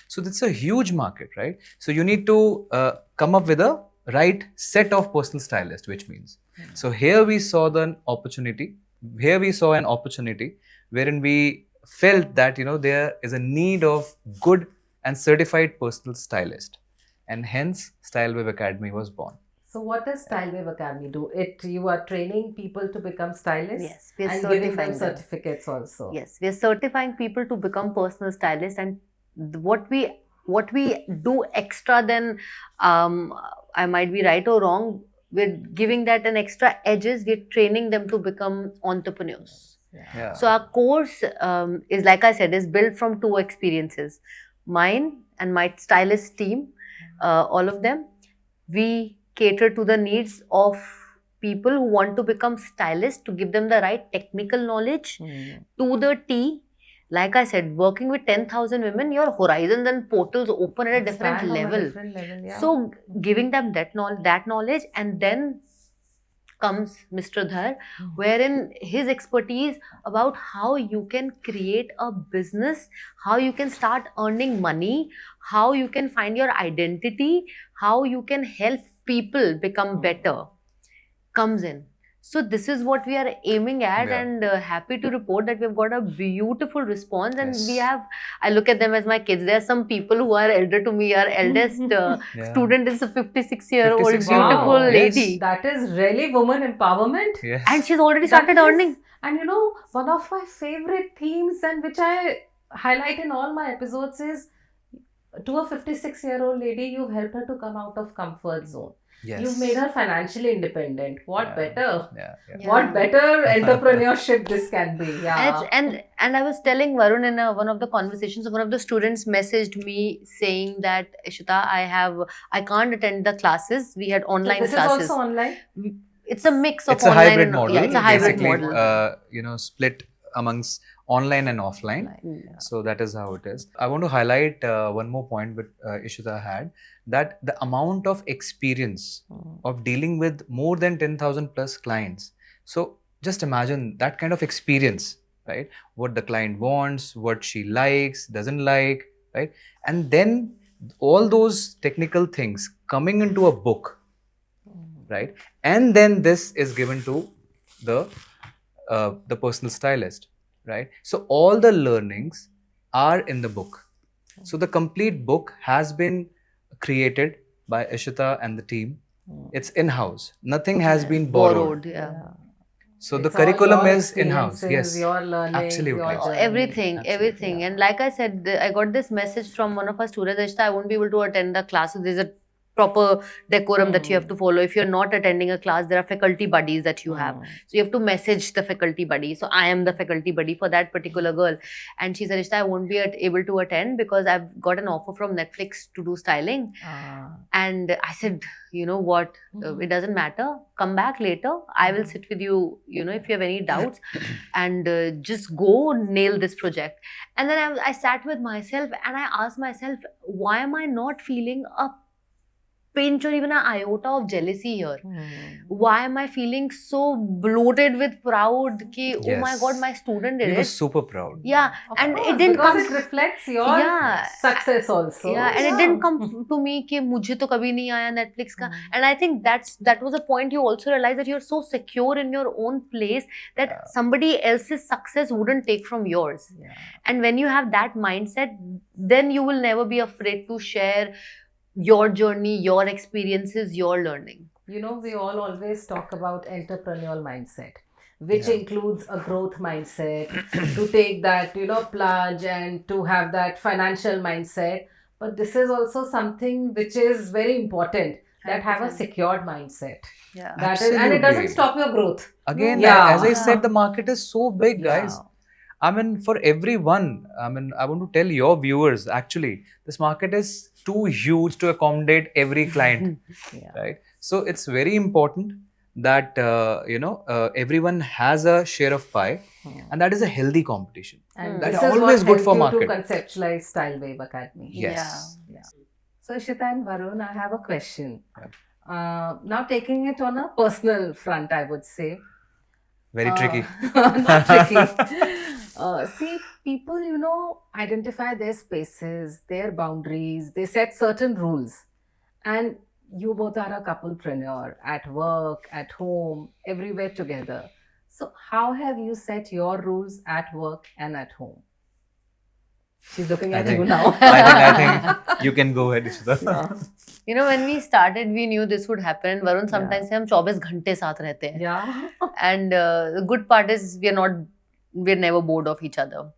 So it's a huge market, right? So you need to come up with a right set of personal stylists, which means. So here we saw an opportunity wherein we felt that there is a need of good and certified personal stylist, and hence Style Wave Academy was born. So what does Style Wave Academy do? You are training people to become stylists? Yes, we are and certifying giving them them. certificates also. Yes, we are certifying people to become personal stylists, and what we do extra than, I might be right or wrong, we're giving that an extra edges. We're training them to become entrepreneurs. Yeah. So our course is, like I said, is built from 2 experiences, mine and my stylist team, all of them. We cater to the needs of people who want to become stylists, to give them the right technical knowledge to the T. Like I said, working with 10,000 women, your horizons and portals open at a different level. So giving them that knowledge, and then comes Mr. Dhar, wherein his expertise about how you can create a business, how you can start earning money, how you can find your identity, how you can help people become better, comes in. So this is what we are aiming at, and happy to report that we've got a beautiful response, and we have, I look at them as my kids. There are some people who are elder to me. Our eldest student is a 56-year-old beautiful lady. That is really woman empowerment. Yes. And she's already started earning. And one of my favorite themes, and which I highlight in all my episodes, is to a 56-year-old lady, you've helped her to come out of comfort zone. Yes. You've made her financially independent. What better? Yeah. What better entrepreneurship this can be? Yeah. And I was telling Varun in one of the conversations, one of the students messaged me saying that, Ishita, I can't attend the classes. We had online this classes. This is also online? It's a mix of it's online a hybrid and model. Yeah, it's a hybrid basically, model. Split amongst online and offline. So that is how it is. I want to highlight one more point that Ishita had, that the amount of experience of dealing with more than 10,000 plus clients. So just imagine that kind of experience, right? What the client wants, what she likes, doesn't like, right? And then all those technical things coming into a book, right? And then this is given to the personal stylist, right? So all the learnings are in the book. So the complete book has been created by Ishita and the team. It's in-house. Nothing has been borrowed. So the It's all curriculum your is in-house. experiences, Yes, your learnings, absolutely. your journey. Everything, Absolutely. everything. Yeah. And like I said, I got this message from one of our students, Ishita, I won't be able to attend the class. So there's a proper decorum that you have to follow. If you're not attending a class, there are faculty buddies that you have. So you have to message the faculty buddy. So I am the faculty buddy for that particular girl. And she said, Ishita, I won't be able to attend because I've got an offer from Netflix to do styling. And I said, you know what, it doesn't matter. Come back later. I will sit with you, you know, if you have any doubts, and just go nail this project. And then I sat with myself and I asked myself, why am I not feeling a pinch or even an iota of jealousy here? Why am I feeling so bloated with proud ki, oh my Yes. god, my student did We were it. super proud. Yeah, Of and course, it didn't because come. it reflects your Yeah, success also. yeah, and it didn't come to me कि मुझे तो कभी नहीं आया Netflix का. And I think that was a point you also realize that you're so secure in your own place that somebody else's success wouldn't take from yours. And when you have that mindset, then you will never be afraid to share your journey, your experiences, your learning. You know, we all always talk about entrepreneurial mindset, which Yeah. includes a growth mindset, to take that, you know, plunge and to have that financial mindset. But this is also something which is very important, that have a 100%. secured mindset. Yeah. That is, and it Absolutely. doesn't stop your growth. Again, Yeah. as I said, Yeah. the market is so big, guys. Yeah. I mean, for everyone, I mean, I want to tell your viewers, actually, this market is too huge to accommodate every client, Yeah. right? So it's very important that, everyone has a share of pie, and that is a healthy competition. And That this is is always what good helped for you market. to conceptualize Style Wave Academy. Yes. Yeah. So, Ishita and Varun, I have a question. Yeah. Now, taking it on a personal front, I would say. Very tricky. Not tricky. See, people, you know, identify their spaces, their boundaries, they set certain rules. And you both are a couplepreneur at work, at home, everywhere together. So, how have you set your rules at work and at home? She's looking I at think- you now. I think you can go ahead, Ishita. Yeah. You know, when we started, we knew this would happen. Varun, sometimes से हम 24 घंटे साथ रहते हैं. Yeah. And the good part is we're never bored of each other.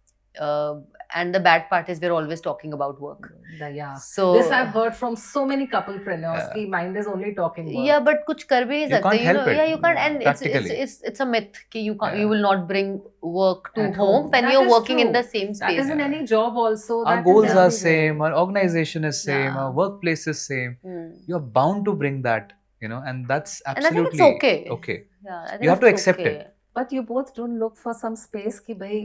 And the bad part is we're always talking about work. Yeah. So This I've heard from so many couplepreneurs. Yeah. Ki mind is only talking work. yeah, but कुछ कर भी नहीं You सकते. can't help it. Yeah, you can't. Yeah. And Practically. it's a myth कि you can't, Yeah. you will not bring work to At home home. when That you're is working in true. the same That space. is in Yeah. any job also. Our that is goals are everywhere. same, our organization is same, Yeah. our workplace is same. Hmm. You're bound to bring that, and that's And I think absolutely it's okay. okay. Yeah, I think You have to it's accept okay. it. But you both don't look for some space कि भाई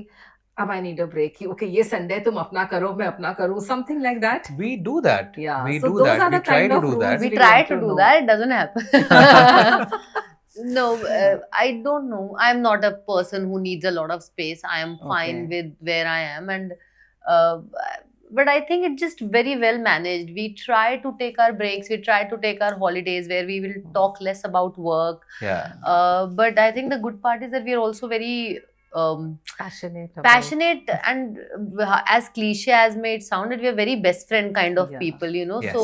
अब I need a break. Okay, ये Sunday तुम अपना करो, मैं अपना करूँ. Something like that. We do that. Yeah. We So do those that. are We the try kind to of do rules that. We we try want to to do know. that. It doesn't happen. No, I don't know. I'm not a person who needs a lot of space. I am fine Okay. with where I am, and but I think it's just very well managed. We try to take our breaks. We try to take our holidays where we will talk less about work. Yeah. But I think the good part is that we are also very Passionate. about- passionate, and as cliche as may it sound, that we are very best friend kind of Yeah. people, Yes. So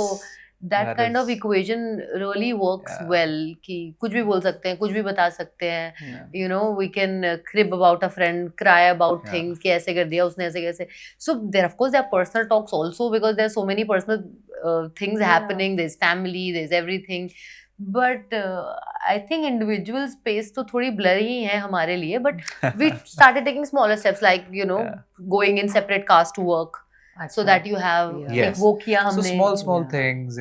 that That kind of is- equation really works Yeah. well. कि कुछ भी बोल सकते हैं, कुछ भी बता सकते हैं. Yeah. We can crib about a friend, cry about Yeah. things कि ऐसे कर दिया उसने ऐसे कैसे. So there, of course, there are personal talks also, because there are so many personal things Yeah. happening. There's family, there's everything. But I think individual space तो थोड़ी blurry ही है हमारे लिए. But we started taking smaller steps, like Yeah. going in separate cars to work, so अच्छा. that you have Yeah. Yes. एक वो किया So हमने. small Yeah. things,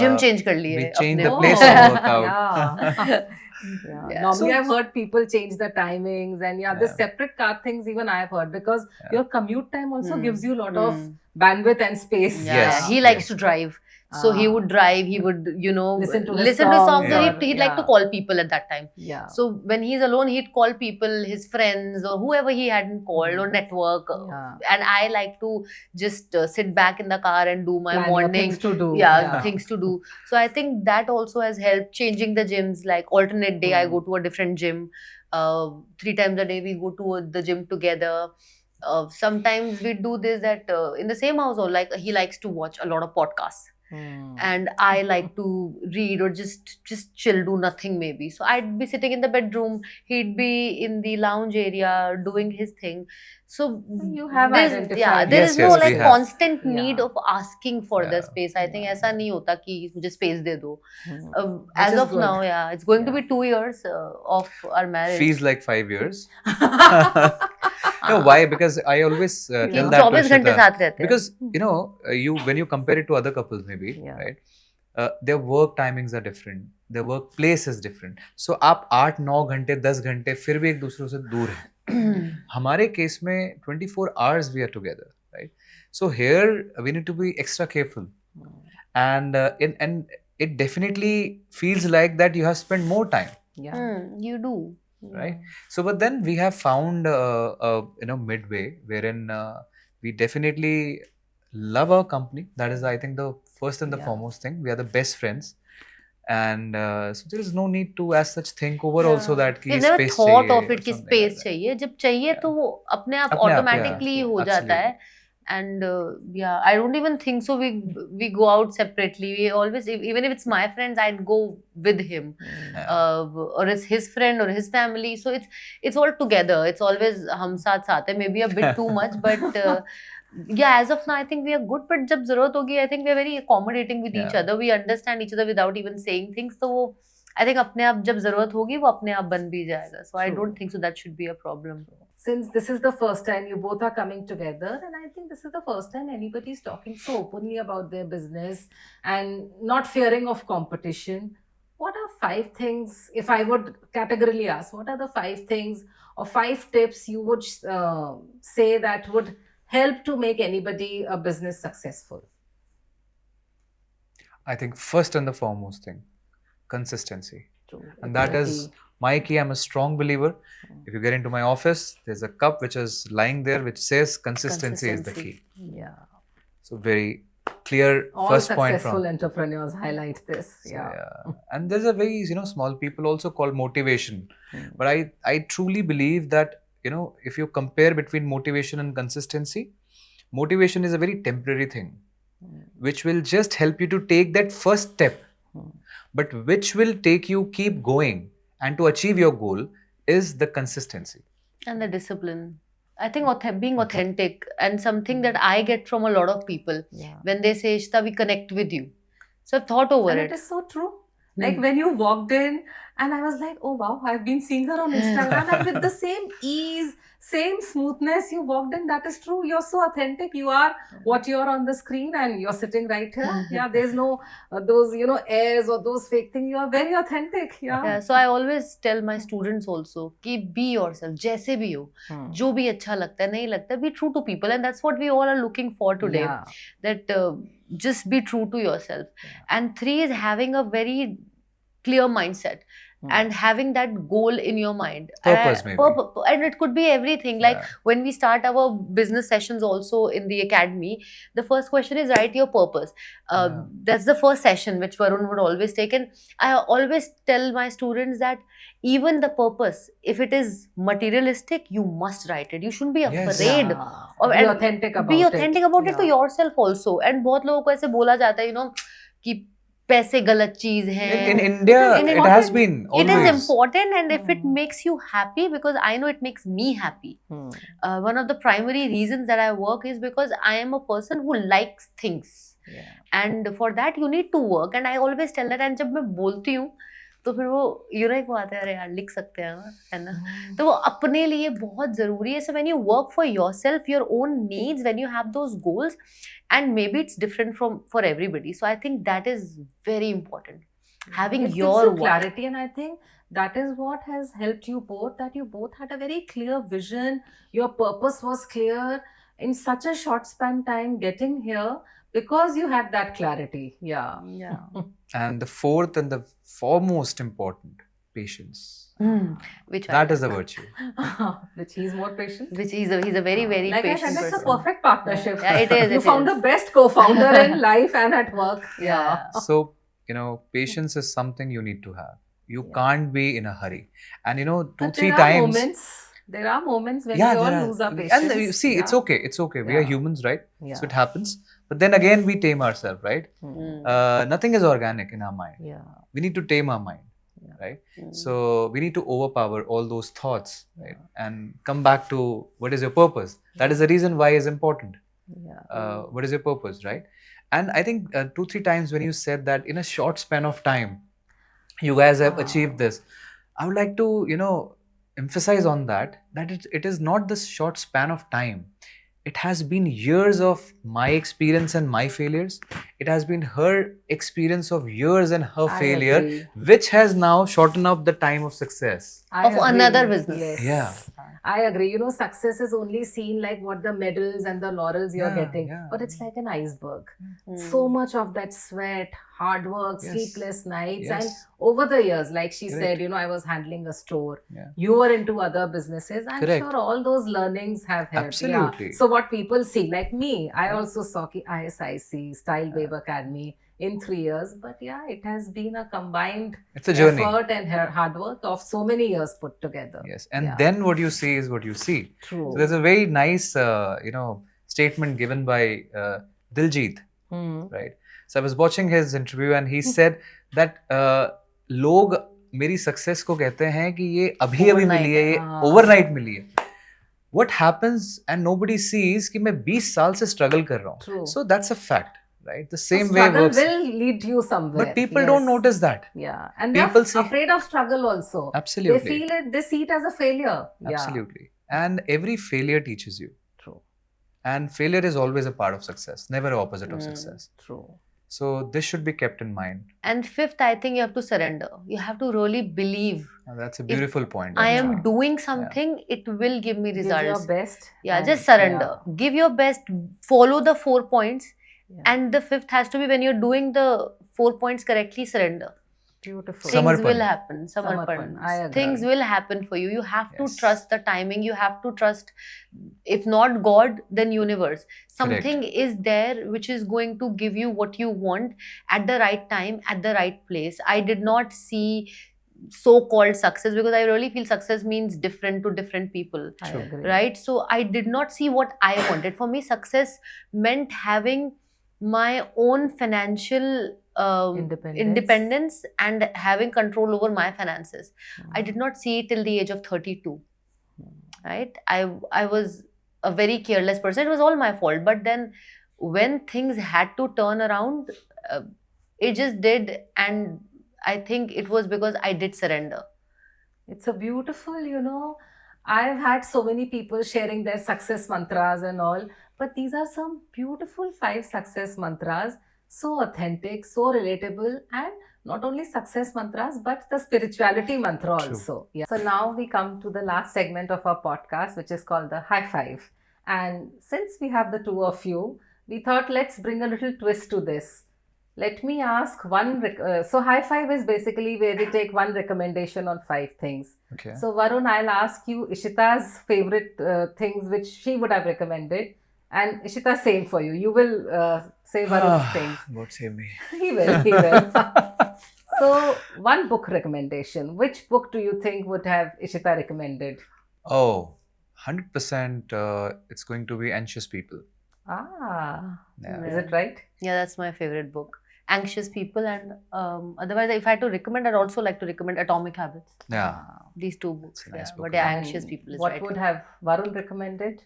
Gym change कर लिए we change अपने. the Oh. place of workout. Yeah. Yeah. Yeah. Normally, So- I've heard people change the timings, and the Yeah. separate car things even I've heard, because Yeah. your commute time also Hmm. gives you a lot of Hmm. bandwidth and space. Yeah, Yes. he likes Yes. to drive. So he would drive, he would, Listen to his listen to songs. songs So or- he'd like to yeah. call people at that time. Yeah. So when he's alone, he'd call people, his friends, or whoever he hadn't called, or network. Yeah. And I like to just sit back in the car and do my Plan your morning. things to do. Yeah, things to do. So I think that also has helped. Changing the gyms, like alternate day, I Hmm. go to a different gym. 3 times a day we go to the gym together. Sometimes we do this, that in the same household, like he likes to watch a lot of podcasts. and I like to read or just chill, do nothing maybe. So I'd be sitting in the bedroom, he'd be in the lounge area doing his thing. So You have identified. there Yes, is no yes, we like have. constant need Yeah. of asking for the Yeah. space. I think ऐसा नहीं होता कि मुझे space दे दो. Which As is of good. now, yeah, it's going to Yeah. be 2 years of our marriage. Feels like 5 years. No, why? Because I always Yeah. tell that to 24 घंटे Ishita. साथ रहते हैं. Because you when you compare it to other couples, maybe, Yeah. right? Their work timings are different. Their workplace is different. So आप 8-9 घंटे 10 घंटे फिर भी एक दूसरे से दूर हैं. हमारे केस में 24 hours we are together, right? So here we need to be extra careful, and it definitely feels like that you have spent more time, Yeah. You do. right? So but then we have found midway wherein we definitely love our company. That is, I think, the first and the Yeah. foremost thing. We are the best friends, and so there is no need to as such think over Yeah. also that कि We've never space thought चाहिए of it or कि something space like that. चाहिए. जब चाहिए Yeah. तो वो अपने आप अपने आप, automatically yeah, हो जाता है. absolutely. And yeah, I don't even think so. We go out separately. We always, even if it's my friends, I'd go with him, Yeah. or it's his friend or his family. So it's all together. It's always हम साथ साथ है. Maybe a bit too much, but yeah, as of now, I think we are good. But जब जरूरत होगी, I think we are very accommodating with each Yeah. other. We understand each other without even saying things. So वो I think अपने आप जब जरूरत होगी वो अपने आप बन भी जाएगा. So I True. don't think so that should be a problem. Since this is the first time you both are coming together, and I think this is the first time anybody is talking so openly about their business and not fearing of competition, what are 5 things, if I would categorically ask, what are the 5 things or 5 tips you would say that would help to make anybody a business successful? I think first and the foremost thing, consistency. True. And It's that the is key. my key. I'm a strong believer. If you get into my office, there's a cup which is lying there which says consistency is the key. Yeah. So very clear All first point successful from. entrepreneurs highlight this. So, Yeah. and there's a very small people also call motivation, but I truly believe that if you compare between motivation and consistency, motivation is a very temporary thing which will just help you to take that first step, but which will take you keep going and to achieve your goal is the consistency And the discipline. I think being authentic, and something that I get from a lot of people Yeah. when they say, Ishita, we connect with you. So I've thought over And it. it is so true. Like when you walked in, and I was like, oh wow, I've been seeing her on Instagram, and with the same ease, same smoothness, you walked in. That is true. You're so authentic. You are what you are on the screen, and you're sitting right here. Yeah, there's no those airs or those fake things. You are very authentic. Yeah. Yeah, so I always tell my students also कि be yourself, जैसे भी हो, जो भी अच्छा लगता है नहीं लगता, be true to people, and that's what we all are looking for today. Yeah. That just be true to yourself. And 3 is having a very clear mindset. And having that goal in your mind. Purpose, maybe. And it could be everything. Like Yeah. when we start our business sessions also in the academy, the first question is write your purpose. That's the first session which Varun would always take. And I always tell my students that even the purpose, if it is materialistic, you must write it. You shouldn't be Yes. afraid. Yeah. Be authentic about it. Be authentic about it to Yeah. yourself also. And बहुत लोगों को ऐसे बोला जाता है, कि पैसे गलत चीज है. in India In it has been It always is important, and if it makes you happy, because I know it makes me happy. One of the primary reasons that I work is because I am a person who likes things. Yeah. And for that you need to work, and I always tell that. And जब मैं बोलती हूँ तो फिर वो एक वो आता है, अरे यार लिख सकते हैं ना, है ना. तो वो अपने लिए बहुत ज़रूरी है. So when you work for yourself, your own needs, when you have those goals, and maybe it's different for everybody. So I think that is very important. Having It your gives you why. clarity, and I think that is what has helped you both, that you both had a very clear vision. Your purpose was clear in such a short span time getting here, because you had that clarity. Yeah. and the fourth and the foremost important, patience. Which That is a virtue. Which he's more patient. Which he's a very, very Like I patient said, it's a person. perfect partnership. Yeah, it is. You found the best co-founder in life and at work. Yeah. So patience is something you need to have. You can't be in a hurry, and 2-3 But there are times there are moments when yeah, we all there are. lose our patience. And you see, it's okay. We are humans, right? Yeah. So it happens. But then again, we tame ourselves, right? Mm. Nothing is organic in our mind. Yeah. We need to tame our mind, Yeah. right? Mm. So we need to overpower all those thoughts, right? And come back to what is your purpose. That is the reason why is important. Yeah. What is your purpose, right? And I think 2-3 times when you said that in a short span of time, you guys have achieved this. I would like to, emphasize on that it is not this short span of time. It has been years of my experience and my failures. It has been her experience of years and her I failure, agree. which has now shortened up the time of success. I Of agree. another business. Yes. Yeah. I agree. You know, success is only seen like what the medals and the laurels you're Yeah, getting, yeah. but it's like an iceberg. Mm. So much of that sweat, hard work, Yes. sleepless nights, Yes. and over the years, like she Correct. said, you know, I was handling a store. Yeah. You were into other businesses. I'm Correct. sure all those learnings have helped. Absolutely. Yeah. So what people see, like me, I also saw ki ISIC, Style Babe Academy in 3 years. But yeah, it has been a combined It's a journey. effort and hard work of so many years put together. Yes. And Yeah. then what you see is what you see. True. So there's a very nice, statement given by Diljit, Hmm. right? So I was watching his interview and he said that लोग मेरी success को कहते हैं कि ये अभी अभी Overnight मिली है, ये हाँ. ओवरनाइट मिली है. What happens and nobody sees कि मैं 20 साल से स्ट्रगल कर रहा True. हूँ. So that's a fact, right? The So same way struggle works. will lead you somewhere. But people Yes. don't notice that. Yeah, and People they're say- afraid of struggle also. Absolutely. They feel it. They see it as a failure. Yeah. Absolutely. And every failure teaches you. True. And failure is always a part of success, never an opposite of Mm. success. True. So this should be kept in mind. And fifth, I think you have to surrender. You have to really believe. That's a beautiful point. I Yeah. am doing something, it will give me Give your results. best. Yeah, and- just surrender. Give your best, follow the 4 points. Yeah. And the fifth has to be when you're doing the 4 points correctly, surrender. Beautiful. Things Samarpan. will happen. Samarpan. Samarpan. I agree. Things will happen for you. You have to Yes. trust the timing. You have to trust, if not God, then universe. Something is there which is going to give you what you want at the right time, at the right place. I did not see so-called success because I really feel success means different to different people. I True. agree. Right? So I did not see what I wanted. For me, success meant having my own financial independence and having control over my finances. I did not see it till the age of 32. Right? I was a very careless person. It was all my fault. But then when things had to turn around, it just did. And I think it was because I did surrender. It's a beautiful, you know, I've had so many people sharing their success mantras and all, but these are some beautiful 5 success mantras, so authentic, so relatable, and not only success mantras, but the spirituality mantra True. also. Yeah. So now we come to the last segment of our podcast, which is called the high five. And since we have the two of you, we thought let's bring a little twist to this. Let me ask one. So high five is basically where we take one recommendation on 5 things. Okay. So Varun, I'll ask you Ishita's favorite things which she would have recommended, and Ishita, same for you. You will say Varun's things. God save me. He will. He will. So one book recommendation. Which book do you think would have Ishita recommended? Oh, 100% it's going to be Anxious People. Ah, Yeah. is it right? Yeah, that's my favorite book. Anxious People, and otherwise, if I had to recommend, I'd also like to recommend Atomic Habits. Yeah. These 2 books. It's a nice Yeah, book. but yeah, And Anxious People is what right. would have Varun recommended?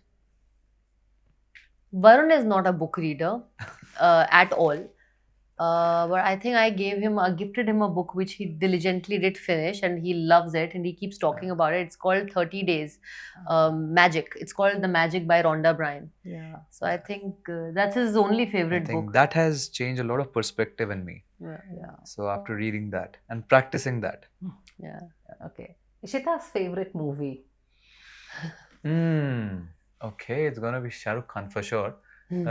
Varun is not a book reader at all. But I think I gifted him a book which he diligently did finish, and he loves it, and he keeps talking about it. It's called 30 Days Magic. It's called The Magic by Rhonda Byrne. Yeah. So I think that's his only I favorite think book. that has changed a lot of perspective in me. Yeah. So after reading that and practicing that. Yeah. Okay. Ishita's favorite movie. Okay, it's gonna be Shah Rukh Khan for sure. Hmm.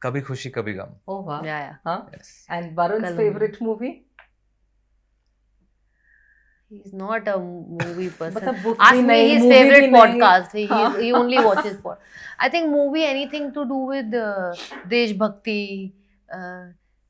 Kabhi Khushi Kabhi Gum. Oh wow. Yeah. Huh? Yes. And Varun's Kalam. favorite movie? He's not a movie person. मतलब book Ask भी me नहीं, his movie favorite भी नहीं. podcast. हाँ. He only watches I think movie, anything to do with Desh Bhakti,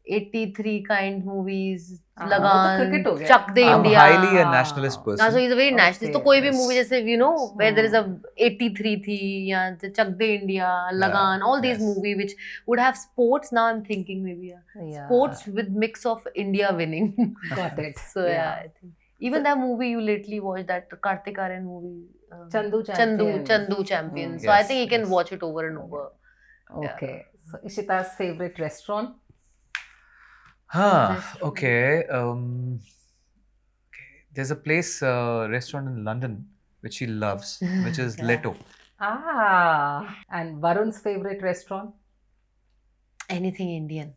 83 kind movies, वो तो Lagan, cricket हो गया. Chuck the I'm India. highly a nationalist So person. he's a very nationalist. तो Okay. कोई भी Yes. movie जैसे where there is a 83 थी या Chuck the India, Lagan, all these yes. movie which would have sports. Now I'm thinking maybe Yeah. sports with mix of India winning. Got it. So yeah, I think even that movie you lately watched, that Kartik Aaryan movie, Chandu Champion. Chandu Champion. So Yes, I think you can yes. watch it over and over. Okay. So Ishita's favorite restaurant? Okay. Okay. There's a place, restaurant in London, which she loves, which is Yeah. Leto. And Varun's favorite restaurant? Anything Indian.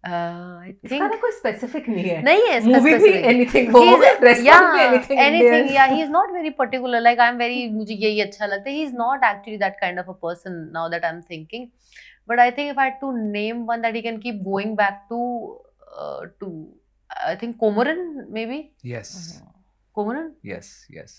I इसका think ना कोई specific नहीं है. नहीं है इसका Movie भी specific. anything हो, restaurant भी anything Indian. Yeah, he's not very particular. Like I'm very मुझे यही अच्छा लगता है. He's not actually that kind of a person now that I'm thinking. But I think if I had to name one that he can keep going back to I think Komoran maybe. Yes. Komoran. Yes. Yes.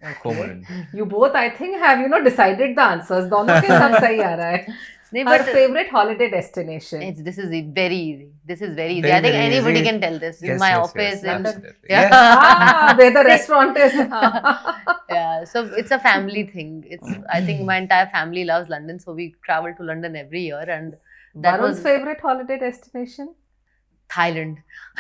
Okay. Komoran. You both, I think, have decided the answers. दोनों के सब सही आ रहा है. नहीं, Our but favorite holiday destination. this is very easy. This is very easy. Very, I think very anybody easy. can tell this. In Yes, my yes, office. yes, in absolutely. Yeah. Yes. Where the restaurant is. Yeah, so it's a family thing. I think my entire family loves London, so we travel to London every year, and that Varun's was favorite holiday destination? Thailand.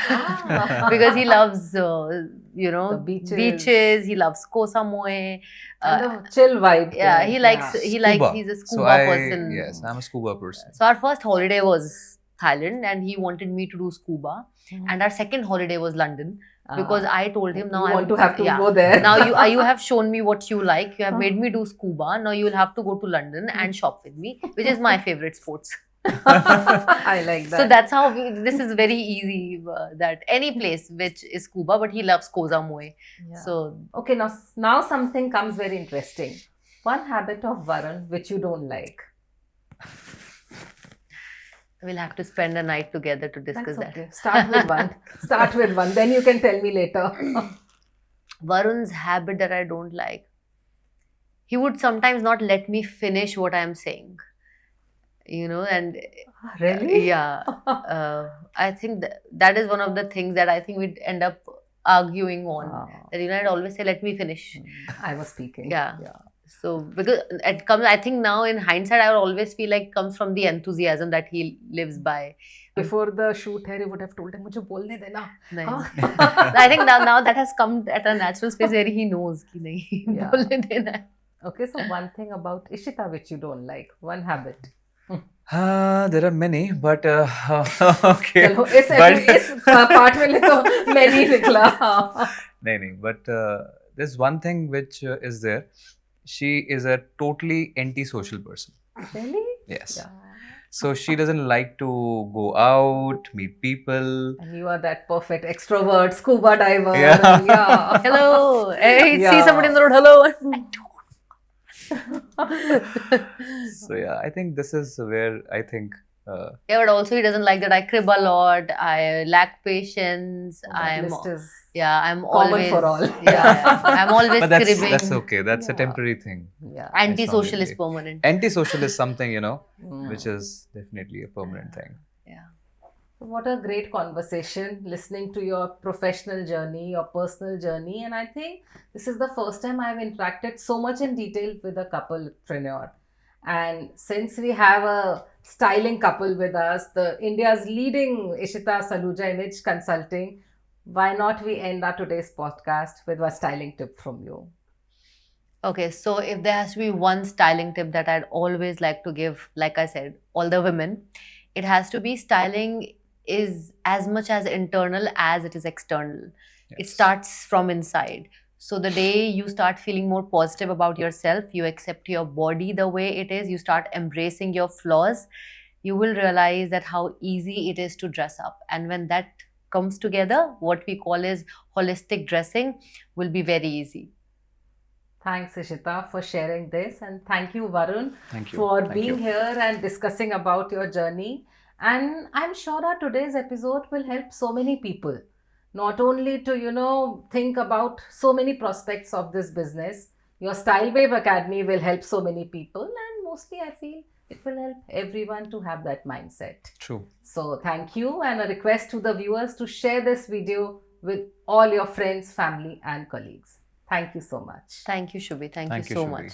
Ah. Because he loves The beaches. He loves Koh Samui. And the chill vibe. Yeah, there. he likes Scuba. he's a So scuba person. Yes, I'm a scuba person. So our first holiday was Thailand, and he wanted me to do scuba. And our second holiday was London, because I told him now you I want to have to go there. Now you have shown me what you like. You have made me do scuba. Now you will have to go to London and shop with me, which is my favorite sports. I like that. So that's how this is very easy. That any place which is scuba, but he loves Koh Samui. Yeah. So Okay, now something comes very interesting. One habit of Varun which you don't like. we'll have to spend a night together to discuss That's that. okay. Start with one. Start with one. Then you can tell me later. Varun's habit that I don't like. He would sometimes not let me finish what I'm saying. And Really? yeah, I think that is one of the things that I think we'd end up arguing on. That I'd always say, "Let me finish." I was speaking. Yeah. So because it comes, I think now in hindsight, I would always feel like it comes from the enthusiasm that he lives by. Before the shoot here, he would have told him, "मुझे बोलने देना." नहीं. I think now that has come at a natural space where he knows कि नहीं Yeah. बोलने देना है. Okay, so one thing about Ishita which you don't like, one habit. There are many, but okay. चलो इस part में तो many निकला. नहीं, but there's one thing which is there. She is a totally anti-social person. Really? Yes. Yeah. So she doesn't like to go out, meet people. And you are that perfect extrovert, scuba diver. Yeah. Yeah. Hello. Hey, Yeah. see somebody on the road. Hello. So yeah, I think this is where I think Yeah, but also he doesn't like that I crib a lot. I lack patience. That list is I'm common always for all. I'm always but that's cribbing. okay. That's a Yeah. temporary thing. Yeah. Anti-social is It's not permanent. Anti-social is something, Mm. which is definitely a permanent thing. Yeah. What a great conversation, listening to your professional journey, your personal journey. And I think this is the first time I've interacted so much in detail with a couplepreneur. And since we have a styling couple with us, the India's leading Ishita Saluja image consulting, why not we end our today's podcast with a styling tip from you? Okay, so if there has to be one styling tip that I'd always like to give, like I said, all the women, it has to be styling is as much as internal as it is external. It Yes. starts from inside. So the day you start feeling more positive about yourself, you accept your body the way it is, you start embracing your flaws, you will realize that how easy it is to dress up. And when that comes together, what we call is holistic dressing will be very easy. Thanks, Ishita, for sharing this. And thank you, Varun, Thank you. for Thank being you. here and discussing about your journey. And I'm sure our today's episode will help so many people, not only to, think about so many prospects of this business. Your Style Wave Academy will help so many people. And mostly I feel It will help everyone to have that mindset. True. So thank you, and a request to the viewers to share this video with all your friends, family and colleagues. Thank you so much. Thank you, Shubhi. Thank you Thank you, so Shubhi. much.